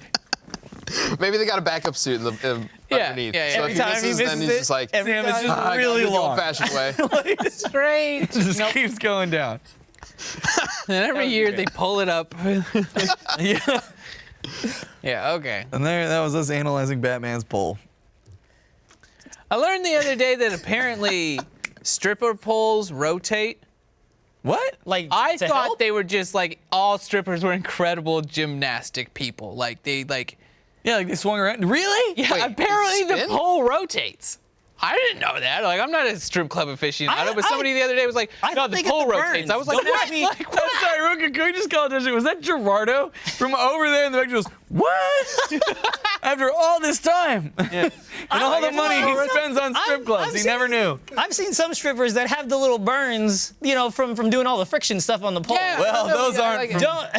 Maybe they got a backup suit in the underneath. yeah. So Every if he time he misses, then misses he's it, just like, every Damn, it's time- just I gotta really do it the long. old-fashioned way. straight. It just keeps going down. And every year they pull it up. Yeah. Yeah. Okay. And that was us analyzing Batman's pole. I learned the other day that apparently stripper poles rotate. What? Like I to thought help? they were just like all strippers were incredible gymnastic people. Like they like. Yeah, like they swung around. Really? Yeah, Wait, apparently does it the spin? pole rotates. I didn't know that. Like, I'm not a strip club aficionado, but somebody the other day was like, I no, thought the they get pole the rotates. burns. I was like, Don't what? ask me- Like, what? I'm sorry, real quick, can we just call attention? Was that Gerardo from over there in the back? Just what? After all this time, and all the money he spends on strip clubs, he never knew. I've seen some strippers that have the little burns, from doing all the friction stuff on the pole. Yeah, Well, no, those yeah, aren't like, from- Don't.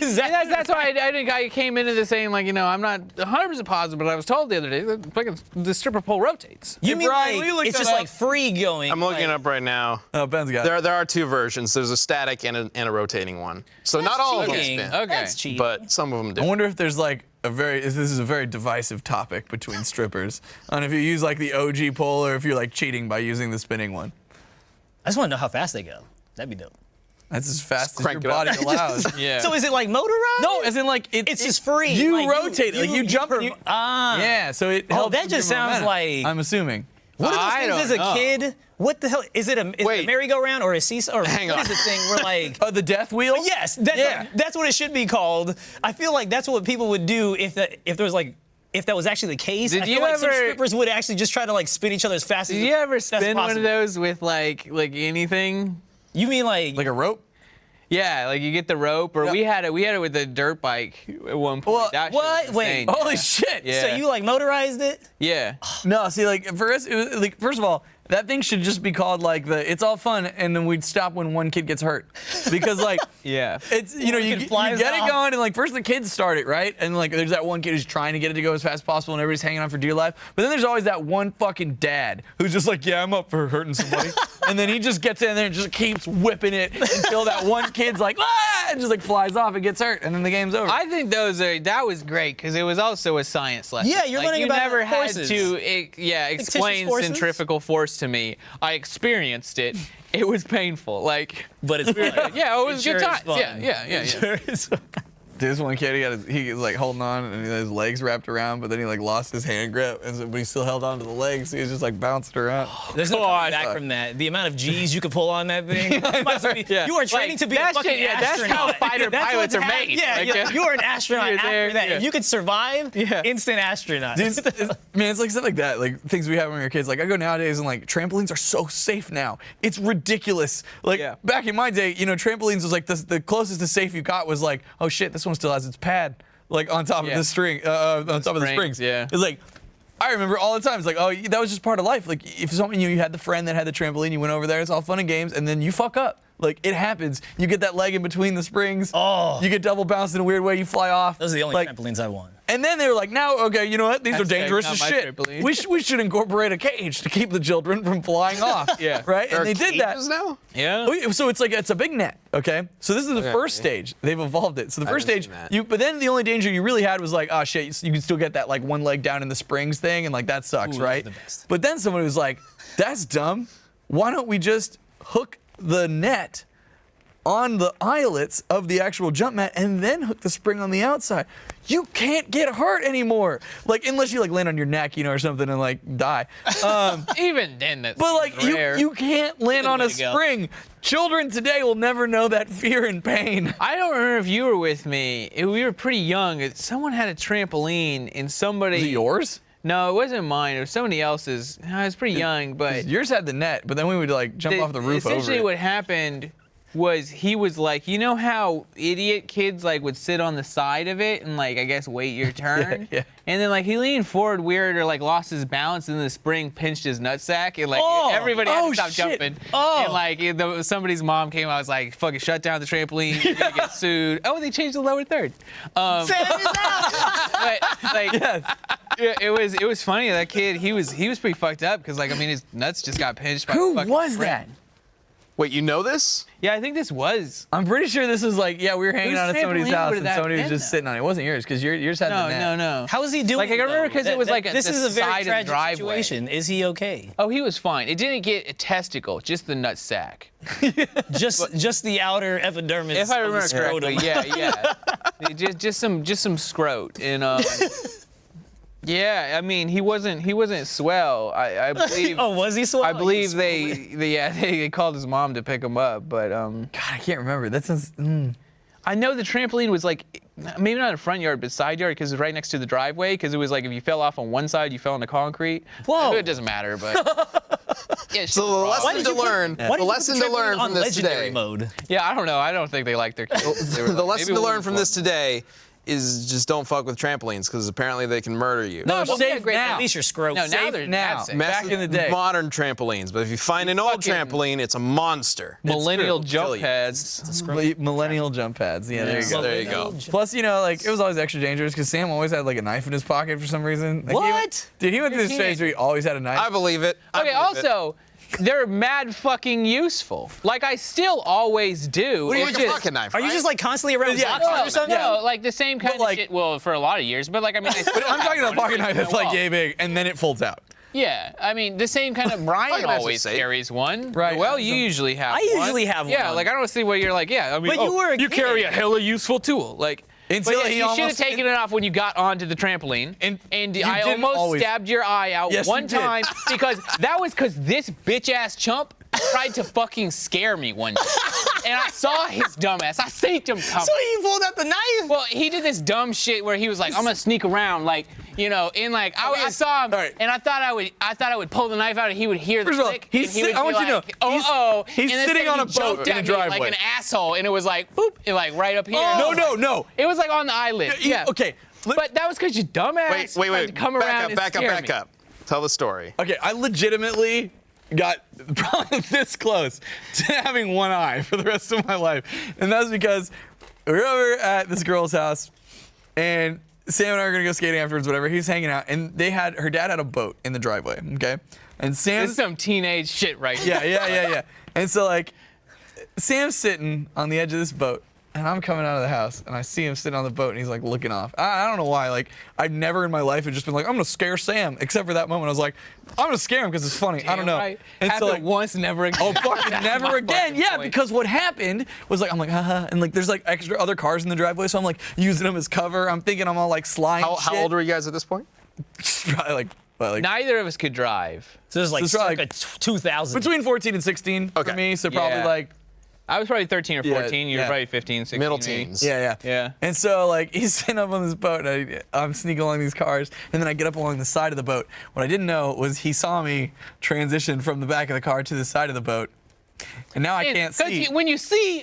Is that- That's why I think I came into this saying, like, I'm not 100% positive, but I was told the other day that fucking the stripper pole rotates. You Hey, mean Brian, like will you look it's that just up? like free going? I'm looking like, it up right now. Oh, Ben's got it. There are two versions. There's a static and a rotating one. So not all of them cheating. spin, Okay. That's cheating. but some of them do. I wonder if there's like this is a very divisive topic between strippers on if you use like the OG pole or if you're like cheating by using the spinning one. I just want to know how fast they go. That'd be dope. That's as fast as crank your it up. body allows. Yeah. So is it like motorized? No, as in like It's just free. You Like, rotate, like you jump. and you, Yeah, so it. Oh, helps that with just your sounds momentum, like- I'm assuming. What are I those things don't as a know. kid? What the hell is it? Is it a Wait. merry-go-round or a seesaw? Or Hang what on. is the thing where like? Oh, the death wheel. Yes, Yeah. that's what it should be called. I feel like that's what people would do if that was actually the case. Did I feel you like some ever- strippers would actually just try to like spin each other as fast as Did you ever as spin one of possible. those with like anything? You mean like Like a rope. Yeah, like you get the rope, or Yeah. we had it with the dirt bike at one point. Well, That shit what? was Wait. insane. Holy Yeah. shit. Yeah. So you like motorized it? Yeah. No, see, like for us, it was, like first of all, that thing should just be called like it's all fun, and then we'd stop when one kid gets hurt, because like Yeah. it's you One you kid flies get it off. going, and like first the kids start it right, and like there's that one kid who's trying to get it to go as fast as possible, and everybody's hanging on for dear life. But then there's always that one fucking dad who's just like, yeah, I'm up for hurting somebody, and then he just gets in there and just keeps whipping it until that one kid's like, ah, and just like flies off and gets hurt, and then the game's over. I think that was great because it was also a science lesson. Yeah, you're like, learning you about never forces. had to explain forces? centrifugal force to me. I experienced it. It was painful. Like, But it's fun. yeah, it was It good sure is times. Yeah, fun. yeah, yeah, It yeah. sure is fun. This one kid, he was like holding on, and he had his legs wrapped around, but then he like lost his hand grip, and so, but he still held on to the legs, so he was just like bouncing around. There's no God. coming back from that. The amount of G's you could pull on that thing. You might as well be- Yeah. You are training Like, to be a that fucking shit- yeah, that's astronaut. how fighter That's pilots what's are made. Yeah, Like, yeah, you are an astronaut You're after there, that. yeah. If you could survive, Yeah. instant astronaut. Man, it's like stuff like that, like things we have when we were kids. Like I go nowadays and like trampolines are so safe now. It's ridiculous. Like Yeah. back in my day, trampolines was like the closest to safe you got was like, oh shit, this one still has its pad, like on top of Yeah. the string, on top of the springs, springs. yeah. It's like, I remember all the time. It's like, oh, that was just part of life. Like if something you had the friend that had the trampoline, you went over there. It's all fun and games, and then you fuck up. Like it happens. You get that leg in between the springs. Oh. You get double bounced in a weird way. You fly off. Those are the only like, trampolines I want. and then they were like, now, okay, you know what? These are Hashtag dangerous not as my shit. trampoline. We should incorporate a cage to keep the children from flying off. Yeah. Right? There And are they did that. cages now? Yeah. Oh, yeah, so it's a big net, okay? So this is the Okay. first stage. They've evolved it. So the I first haven't stage, seen that. but then the only danger you really had was like, oh shit, you can still get that like one leg down in the springs thing, and like that sucks, Ooh, those are right? the best. But then somebody was like, that's dumb. Why don't we just hook the net on the eyelets of the actual jump mat and then hook the spring on the outside? You can't get hurt anymore. Like unless you like land on your neck, or something and like die. Even then, that's But like rare. you can't land on way a to go. spring. Children today will never know that fear and pain. I don't remember if you were with me. We were pretty young. Someone had a trampoline, and somebody. Is it yours? No, it wasn't mine. It was somebody else's. I was pretty young, but Yours had the net, but then we would like jump off the roof over essentially it. what happened was he was like, you know how idiot kids like would sit on the side of it and like I guess wait your turn. Yeah. And then like he leaned forward weird or like lost his balance and the spring pinched his nutsack and like everybody had to stop jumping. And like somebody's mom came out and was like, fucking shut down the trampoline, you're gonna get sued. Oh, they changed the lower third. But like it was funny. That kid, he was pretty fucked up because like I mean his nuts just got pinched by Who a fucking was spring. that? Wait, you know this? Yeah, I think this was. I'm pretty sure this was like, we were hanging Whose out at somebody's trampoline house would and that somebody was been, just though? sitting on it. It wasn't yours because yours had the net. No. How is he doing? Like I remember because it was like this the is a very side of the tragic driveway. situation. Is he okay? Oh, he was fine. It didn't get a testicle, just the nut sack. Just the outer epidermis. If I of the remember scrotum. correctly, yeah. just some scrot and yeah. I mean, he wasn't swell. I believe. Oh, was he swell? I believe they called his mom to pick him up, but God, I can't remember. That sounds. I know the trampoline was like, maybe not in front yard, but side yard, because it was right next to the driveway. Because it was like if you fell off on one side, you fell on the concrete. Whoa. It doesn't matter, but yeah. So the lesson to learn, the lesson to learn from this today. Mode? Yeah, I don't know. I don't think they like their kids. The lesson to learn from this today is just don't fuck with trampolines because apparently they can murder you. No, well, safe yeah, great. now. At least your scrotum. No, now Safe they're now. that's it. Back in the day. Modern trampolines, but if you find an old fucking- trampoline, it's a monster. Millennial It's true. Kill jump you. pads. Millennial jump pads. Yeah, there you go. There you go. Plus, like it was always extra dangerous because Sam always had like a knife in his pocket for some reason. Like, What? Dude, he went through this phase where he always had a knife. I believe it. I Okay, believe it. also, they're mad fucking useful. Like I still always do. What do you It's like a just- pocket knife? Are you right? just like constantly around Yeah, boxes No, or something? no, like the same kind like- of shit. Well, for a lot of years, but like I mean, I still I'm talking about a have pocket one. knife that's like yay big and then it folds out. Yeah, I mean the same kind of. Brian Pocket knives are always safe. carries one. Right. Well, you usually have. I usually have Yeah, one. like I don't see what you're like. Yeah, I mean, But you were a you carry kid. a hella useful tool. Like. Until But yeah, he you should have almost- taken it off when you got onto the trampoline. And you I didn't almost always. stabbed your eye out Yes, one you did. time because this bitch ass chump tried to fucking scare me one day. And I saw his dumb ass. I seen him coming. So he pulled out the knife? Well, he did this dumb shit where he was like, I'm gonna sneak around, like, and like I saw him, all right. and I thought I would pull the knife out, and he would hear the First of all, click, he's and he sit- would I be want you to like, know, he's- oh, he's and then sitting so on he a boat jumped in a at me driveway. like an asshole, and it was like, boop, and like right up here. No. It was like on the eyelid. Yeah. Okay. But that was because you dumbass. Wait. tried to come around and Back scare me. up. Tell the story. Okay, I legitimately got probably this close to having one eye for the rest of my life. And that's because we were over at this girl's house and Sam and I were gonna go skating afterwards, whatever. He was hanging out and her dad had a boat in the driveway, okay? And Sam This is some teenage shit right here. Yeah. And so like Sam's sitting on the edge of this boat and I'm coming out of the house and I see him sitting on the boat and he's like looking off. I don't know why. Like I've never in my life had just been like, I'm gonna scare Sam, except for that moment. I was like, I'm gonna scare him because it's funny. I don't know. Right. And Happened so like, once, never again. oh fucking That's never my again. fucking Yeah, point. because what happened was like I'm like, haha, and like there's like extra other cars in the driveway, so I'm like using them as cover. I'm thinking I'm all like slime. How old were you guys at this point? Probably like Neither of us could drive. So this is like This is circa like 2000. between 14 and 16 Okay. for me. So probably Yeah. like I was probably 13 or 14. You were yeah. probably 15, 16. Middle maybe. teens. Yeah. And so like he's sitting up on this boat and I'm sneaking along these cars and then I get up along the side of the boat. What I didn't know was he saw me transition from the back of the car to the side of the boat. And now I can't see. When you see,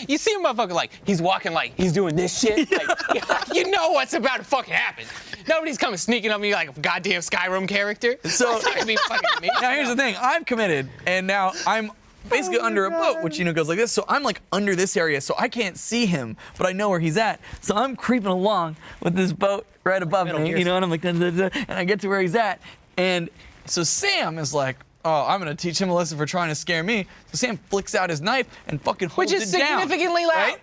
you see a motherfucker like, he's walking like, he's doing this shit. Like, you know what's about to fucking happen. Nobody's coming sneaking on me like a goddamn Skyrim character. So- That's not gonna be fucking me. Now here's the thing, I'm committed and now I'm basically under a boat, which goes like this. So I'm like under this area, so I can't see him, but I know where he's at. So I'm creeping along with this boat right above Metal me, Gear. and I'm like, and I get to where he's at. And so Sam is like, oh, I'm gonna teach him a lesson for trying to scare me. So Sam flicks out his knife and fucking holds Which is it down. significantly loud. Right?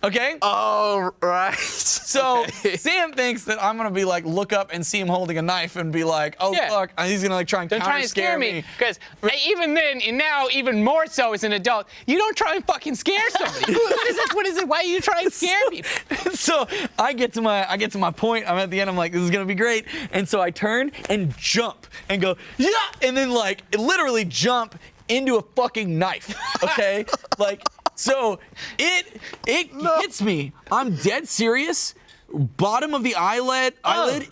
Okay? Oh, right. So Sam thinks that I'm gonna be like, look up and see him holding a knife and be like, oh Yeah. fuck, and he's gonna like try and Don't try counter and scare me, because even then, and now even more so as an adult, you don't try and fucking scare somebody. What is this? What is it? Why are you trying to scare people? So I get to my point. I'm at the end. I'm like, this is gonna be great. And so I turn and jump and go, yeah, and then like literally jump into a fucking knife. Okay, like so it hits me. I'm dead serious. bottom of the eyelid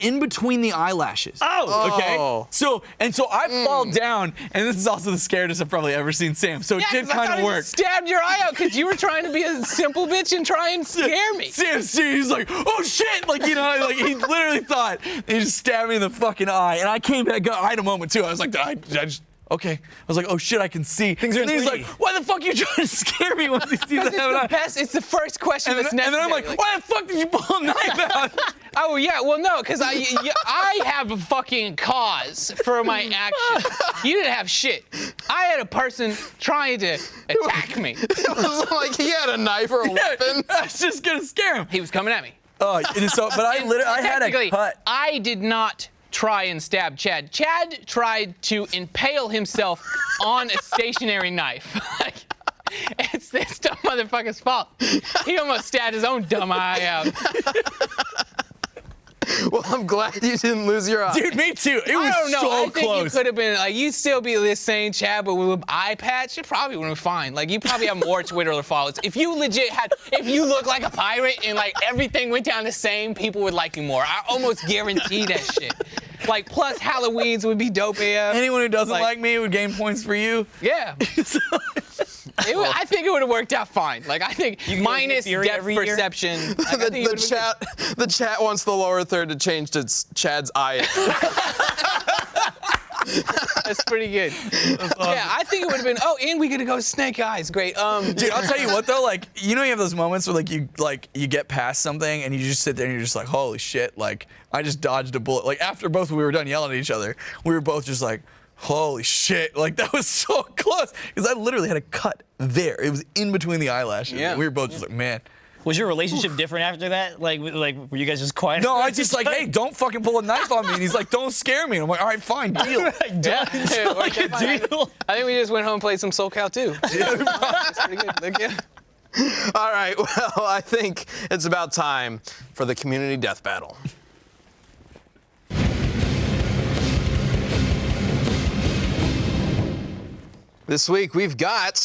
in between the eyelashes. Oh. Okay. Oh. So I fall down, and this is also the scariest I've probably ever seen Sam. So it did kind of work. Stabbed your eye out because you were trying to be a simple bitch and try and scare me. Sam, he's like, oh shit! Like, you know, like he literally thought he just stabbed me in the fucking eye, and I came back up. I had a moment too. I was like, I just. Okay. I was like, oh shit, I can see. Things are in and he's 3D. like, why the fuck are you trying to scare me once he sees that? It's the first question that's necessary. And then I'm like, why the fuck did you pull a knife out? Oh yeah, well no, because I have a fucking cause for my action. You didn't have shit. I had a person trying to attack me. It was like he had a knife or a weapon. I was just gonna scare him. He was coming at me. Oh, and so, but I had a Technically, cut. I did not try and stab Chad. Chad tried to impale himself on a stationary knife. Like, it's this dumb motherfucker's fault. He almost stabbed his own dumb eye out. Well, I'm glad you didn't lose your eye. Dude, me too. It was I don't know. so I think close. you could have been like, you'd still be this same Chad, but with an eye patch, it probably would have been fine. Like, you probably have more Twitter followers. If you legit had, if you look like a pirate and like everything went down the same, people would like you more. I almost guarantee that shit. Like, plus Halloween's would be dope AF. Anyone who doesn't like me would gain points for you. Yeah. I think it would have worked out fine. Like, I think minus Fury depth every year? perception. Like, I think it would've been The chat wants the lower third to change to Chad's eye. That's pretty good. Yeah, I think it would have been. Oh, and we get to go Snake Eyes. Great. Dude, I'll tell you what though, like, you know, you have those moments where you get past something and you just sit there and you're just like, holy shit, like I just dodged a bullet. Like after both we were done yelling at each other, we were both just like, holy shit, like that was so close. Because I literally had a cut there. It was in between the eyelashes. Yeah. We were both just like, man. Was your relationship different after that? Like were you guys just quiet? No, I just like, hey, don't fucking pull a knife on me. And he's like, don't scare me. And I'm like, all right, fine, deal. Yeah, it worked out fine. deal. I think we just went home and played some SoCal too. That's pretty good. Like, yeah. All right, well, I think it's about time for the community death battle. This week we've got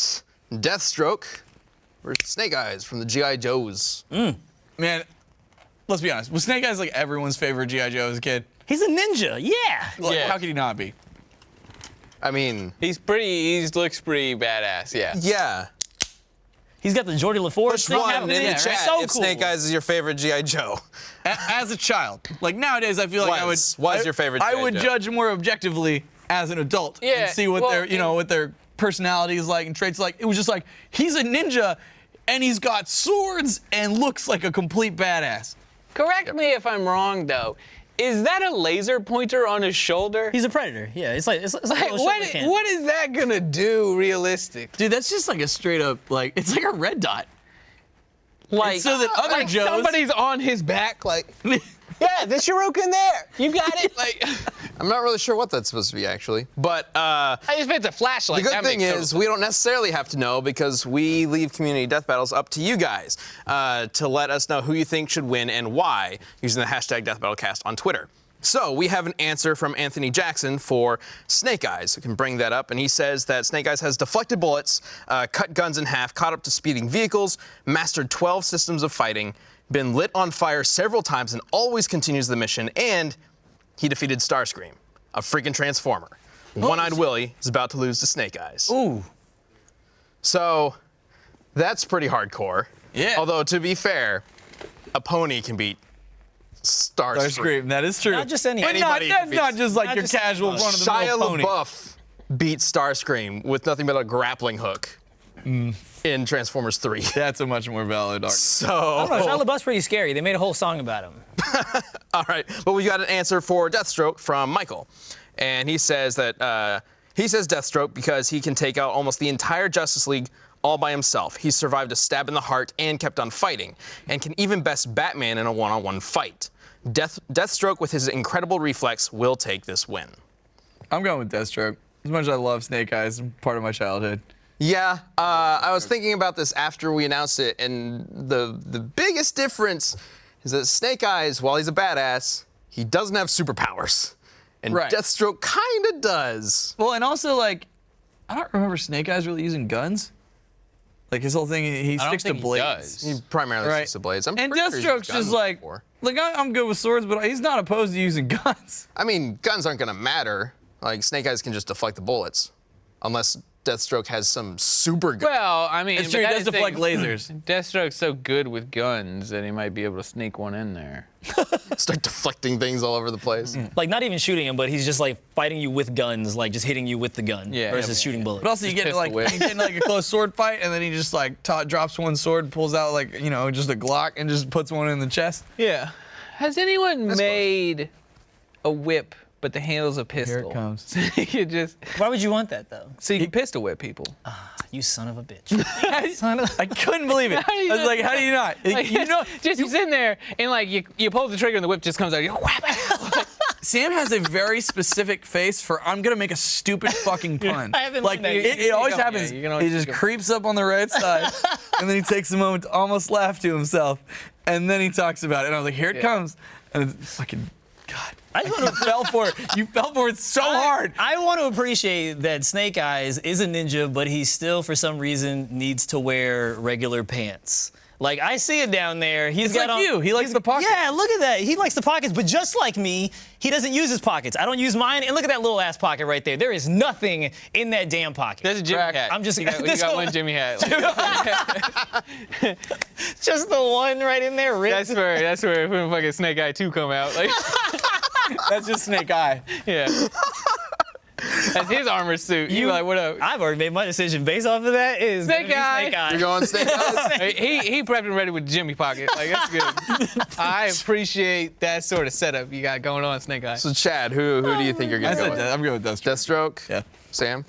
Deathstroke versus Snake Eyes from the G.I. Joes. Man, let's be honest. Was Snake Eyes like everyone's favorite G.I. Joe as a kid? He's a ninja. Yeah. Like, Yeah. how could he not be? I mean, He looks pretty badass. Yeah. yeah. He's got the Geordie LaForge Push thing one in happening. the Yeah, chat right? So if cool. Snake Eyes is your favorite G.I. Joe. As a child. Like nowadays, I feel like Was I would. your favorite I G.I. would Joe. judge more objectively as an adult Yeah, and see what well, their, what their personality is like and traits like. It was just like he's a ninja, and he's got swords and looks like a complete badass. Correct me if I'm wrong though. Is that a laser pointer on his shoulder? He's a predator. Yeah, it's like a Like, little shoulder cannon. what is that gonna do realistic? Dude, that's just like a straight up like it's like a red dot. Like, so that other like Joes- somebody's on his back, like, yeah, the shuriken there. You got it. Like, I'm not really sure what that's supposed to be, actually. But I just it's a flashlight. the good That thing makes total is we don't necessarily have to know because we leave community death battles up to you guys to let us know who you think should win and why using the hashtag DeathBattleCast on Twitter. So we have an answer from Anthony Jackson for Snake Eyes. I can bring that up, and he says that Snake Eyes has deflected bullets, cut guns in half, caught up to speeding vehicles, mastered 12 systems of fighting, been lit on fire several times and always continues the mission, and he defeated Starscream, a freaking transformer. One-Eyed Willie is about to lose to Snake Eyes. Ooh. So that's pretty hardcore. Yeah. Although, to be fair, a pony can beat Starscream. Starscream, that is true. Not just any- But not, Anybody that's can be- not just like not your just casual anybody. Shia run-of-the-mill pony. LaBeouf beat Starscream with nothing but a grappling hook in Transformers 3. That's a much more valid argument. So, I don't know, Shia LaBeouf's pretty scary. They made a whole song about him. all right, but we got an answer for Deathstroke from Michael, and he says that he says Deathstroke because he can take out almost the entire Justice League all by himself. He survived a stab in the heart and kept on fighting, and can even best Batman in a one-on-one fight. Deathstroke, with his incredible reflex, will take this win. I'm going with Deathstroke. As much as I love Snake Eyes, it's part of my childhood. Yeah, I was thinking about this after we announced it, and the biggest difference is that Snake Eyes, while he's a badass, he doesn't have superpowers. And Right. Deathstroke kinda does. Well, and also, like, I don't remember Snake Eyes really using guns. Like his whole thing, he don't sticks to think he blades. does. He primarily Right. sticks to blades. I'm And pretty sure he's used Deathstroke's guns just like, before. I'm good with swords, but he's not opposed to using guns. I mean, guns aren't gonna matter. Like Snake Eyes can just deflect the bullets, unless Deathstroke has some super gun. Well, I mean, It's but true, he that does is the deflect thing. lasers. Deathstroke's so good with guns that he might be able to sneak one in there. Start deflecting things all over the place. Like not even shooting him, but he's just like fighting you with guns, like just hitting you with the gun Yeah. versus shooting bullets. But also, you get into, pistol whip. you get into like a close sword fight, and then he just like drops one sword, pulls out like just a Glock, and just puts one in the chest. Yeah. Has anyone made a whip, but the handle's a pistol? Here it comes. So you could just Why would you want that though? so you can pistol whip people. You son of a bitch. Son of I couldn't believe it. How do you I was not- like, how do you not? Like, just he's in there and like you pull the trigger and the whip just comes out. You go, whap. Sam has a very specific face for I'm gonna make a stupid fucking pun. I haven't like learned that. it always Yeah, happens. you can He just creeps up on the right side, and then he takes a moment to almost laugh to himself, and then he talks about it. And I was like, here it comes, and it's fucking God. I just want to Fell for it. You fell for it so hard. I want to appreciate that Snake Eyes is a ninja, but he still, for some reason, needs to wear regular pants. Like, I see it down there. He's It's got like on, you. He likes the pockets. Yeah, look at that. He likes the pockets, but just like me, he doesn't use his pockets. I don't use mine. And look at that little ass pocket right there. There is nothing in that damn pocket. That's a Jimmy hat. I'm just- you got that's one Jimmy hat. Just the one right in there. That's where when fucking Snake Eye 2 come out. Like, That's just Snake Eye. yeah. That's his armor suit. You like, what up? I've already made my decision based off of that. Is Snake gonna be Eye. Snake Eye. You're going Snake Eyes? He prepped and ready with Jimmy pocket. Like, that's good. I appreciate that sort of setup you got going on, Snake Eye. So Chad, who do you think you're gonna go with? I'm good with Deathstroke. Deathstroke? Yeah. Sam?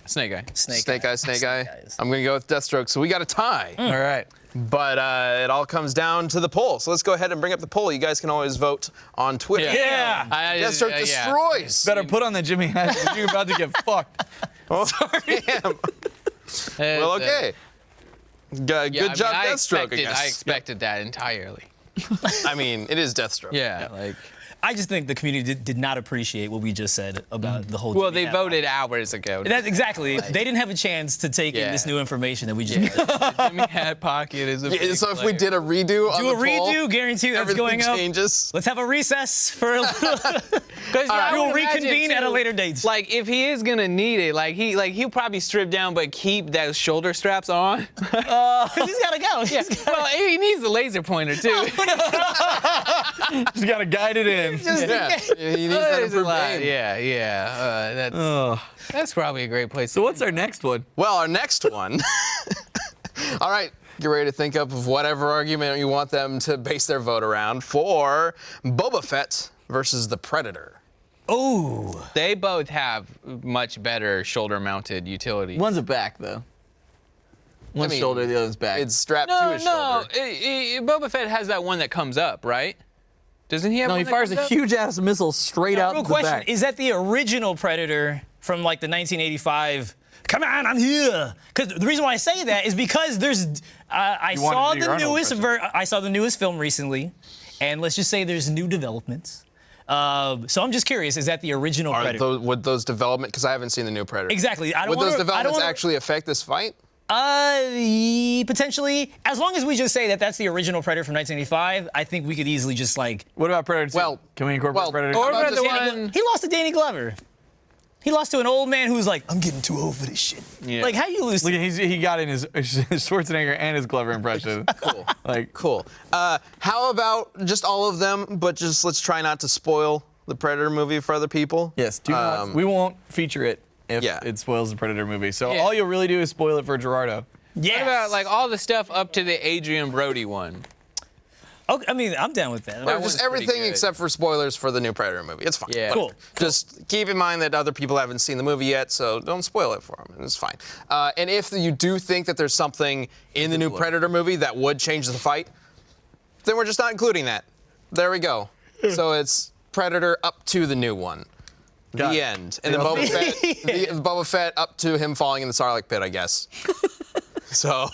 Snake Eye. Snake Eye, Snake Eye. Eyes. I'm gonna go with Deathstroke. So we got a tie. All right. But it all comes down to the poll. So let's go ahead and bring up the poll. You guys can always vote on Twitter. Yeah. Deathstroke destroys. Better put on the Jimmy hat. You're about to get fucked. Oh, damn. Well, okay. Good job, Deathstroke, I guess. I expected that entirely. I mean, it is Deathstroke. Yeah, like. I just think the community did not appreciate what we just said about the whole. Well, Jimmy they hat. voted hours ago. That's exactly. They didn't have a chance to take in Yeah. this new information that we just Jimmy hat pocket is a Yeah, big so if we player. did a redo on do a the poll, redo. Guarantee that's everything going up. changes. Let's have a recess for a little. 'Cause I We'll would imagine, reconvene at a too, later date. Like if he is gonna need it, he'll probably strip down but keep those shoulder straps on. He's gotta go. Yeah. Well, he needs the laser pointer too. Just gotta guide it in. Yeah, he needs that There's a improved lot. aim. Yeah. Oh. That's probably a great place. So what's our next one? Well, our next one. All right, get ready to think up of whatever argument you want them to base their vote around for Boba Fett versus the Predator. Oh, They both have much better shoulder-mounted utility. One's a back though. One's mean, shoulder, the other's back. It's strapped to no, his no. shoulder. Boba Fett has that one that comes up, right? Doesn't he have? No, one he that fires a comes up? huge ass missile straight out real the question: back. is that the original Predator from like the 1985? Come on, I'm here. Because the reason why I say that is because there's. I You wanted saw to do your the Arnold newest. impression. I saw the newest film recently, and let's just say there's new developments. So I'm just curious: is that the original Predator? Would those development? Because I haven't seen the new Predator. Exactly. I don't Would wanna, those I don't developments wanna, actually affect this fight? Potentially, as long as we just say that that's the original Predator from 1985, I think we could easily just like. What about Predator 2? Well- Can we incorporate well, Predator? Or How about the just- one. He lost to Danny Glover. He lost to an old man who's like, I'm getting too old for this shit. Yeah. Like, how you lose? Look, he got in his Schwarzenegger and his Glover impression. Cool. Like, Cool. How about just all of them, but just let's try not to spoil the Predator movie for other people? yes, do not, we won't feature it if Yeah. it spoils the Predator movie. So Yeah. all you'll really do is spoil it for Gerardo. Yes. What about like all the stuff up to the Adrian Brody one? Okay, I mean, I'm down with that. Or one's just pretty everything good. except for spoilers for the new Predator movie. It's fine. Yeah. Cool. Just keep in mind that other people haven't seen the movie yet, so don't spoil it for them. It's fine. And if you do think that there's something in the new Predator movie that would change the fight, then we're just not including that. There we go. So it's Predator up to the new one. Got The it. end. And then Boba Fett, Boba Fett up to him falling in the Sarlacc pit, I guess. So,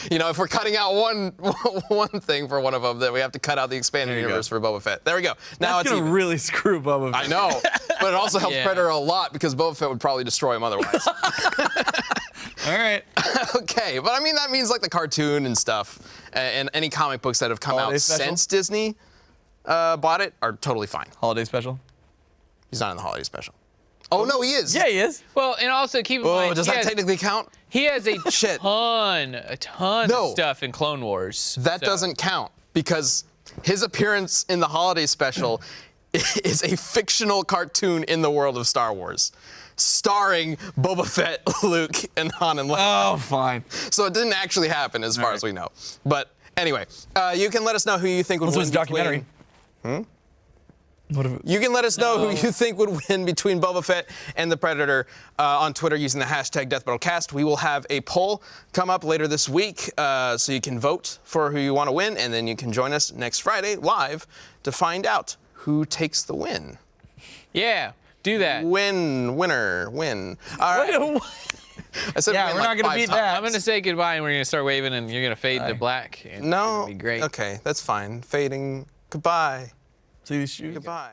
if we're cutting out one thing for one of them, then we have to cut out the expanded There you universe go. for Boba Fett. There we go. Now That's it's gonna even. really screw Boba Fett. I know, but it also helps Yeah. Predator a lot because Boba Fett would probably destroy him otherwise. All right. Okay, but I mean that means like the cartoon and stuff, and any comic books that have come Holiday out special? since Disney bought it are totally fine. Holiday special. He's not in the holiday special. Oh no, he is. Yeah, he is. Well, and also keep in Oh, mind, does that technically count? he has a Shit. ton No. of stuff in Clone Wars. That so- doesn't count because his appearance in the holiday special is a fictional cartoon in the world of Star Wars, starring Boba Fett, Luke, and Han and Leia. Oh, fine. So it didn't actually happen as far as we know. But anyway, you can let us know who you think would This win was a documentary. What if You can let us know who you think would win between Boba Fett and the Predator on Twitter using the hashtag DeathBattleCast. We will have a poll come up later this week, so you can vote for who you want to win, and then you can join us next Friday live to find out who takes the win. Yeah, do that. Winner. All right. I said Yeah, win we're like not gonna 5 beat times. that. I'm gonna say goodbye, and we're gonna start waving, and you're gonna fade to black. And No. it's gonna be great. Okay, that's fine. Fading. Goodbye. See these shoes? Goodbye.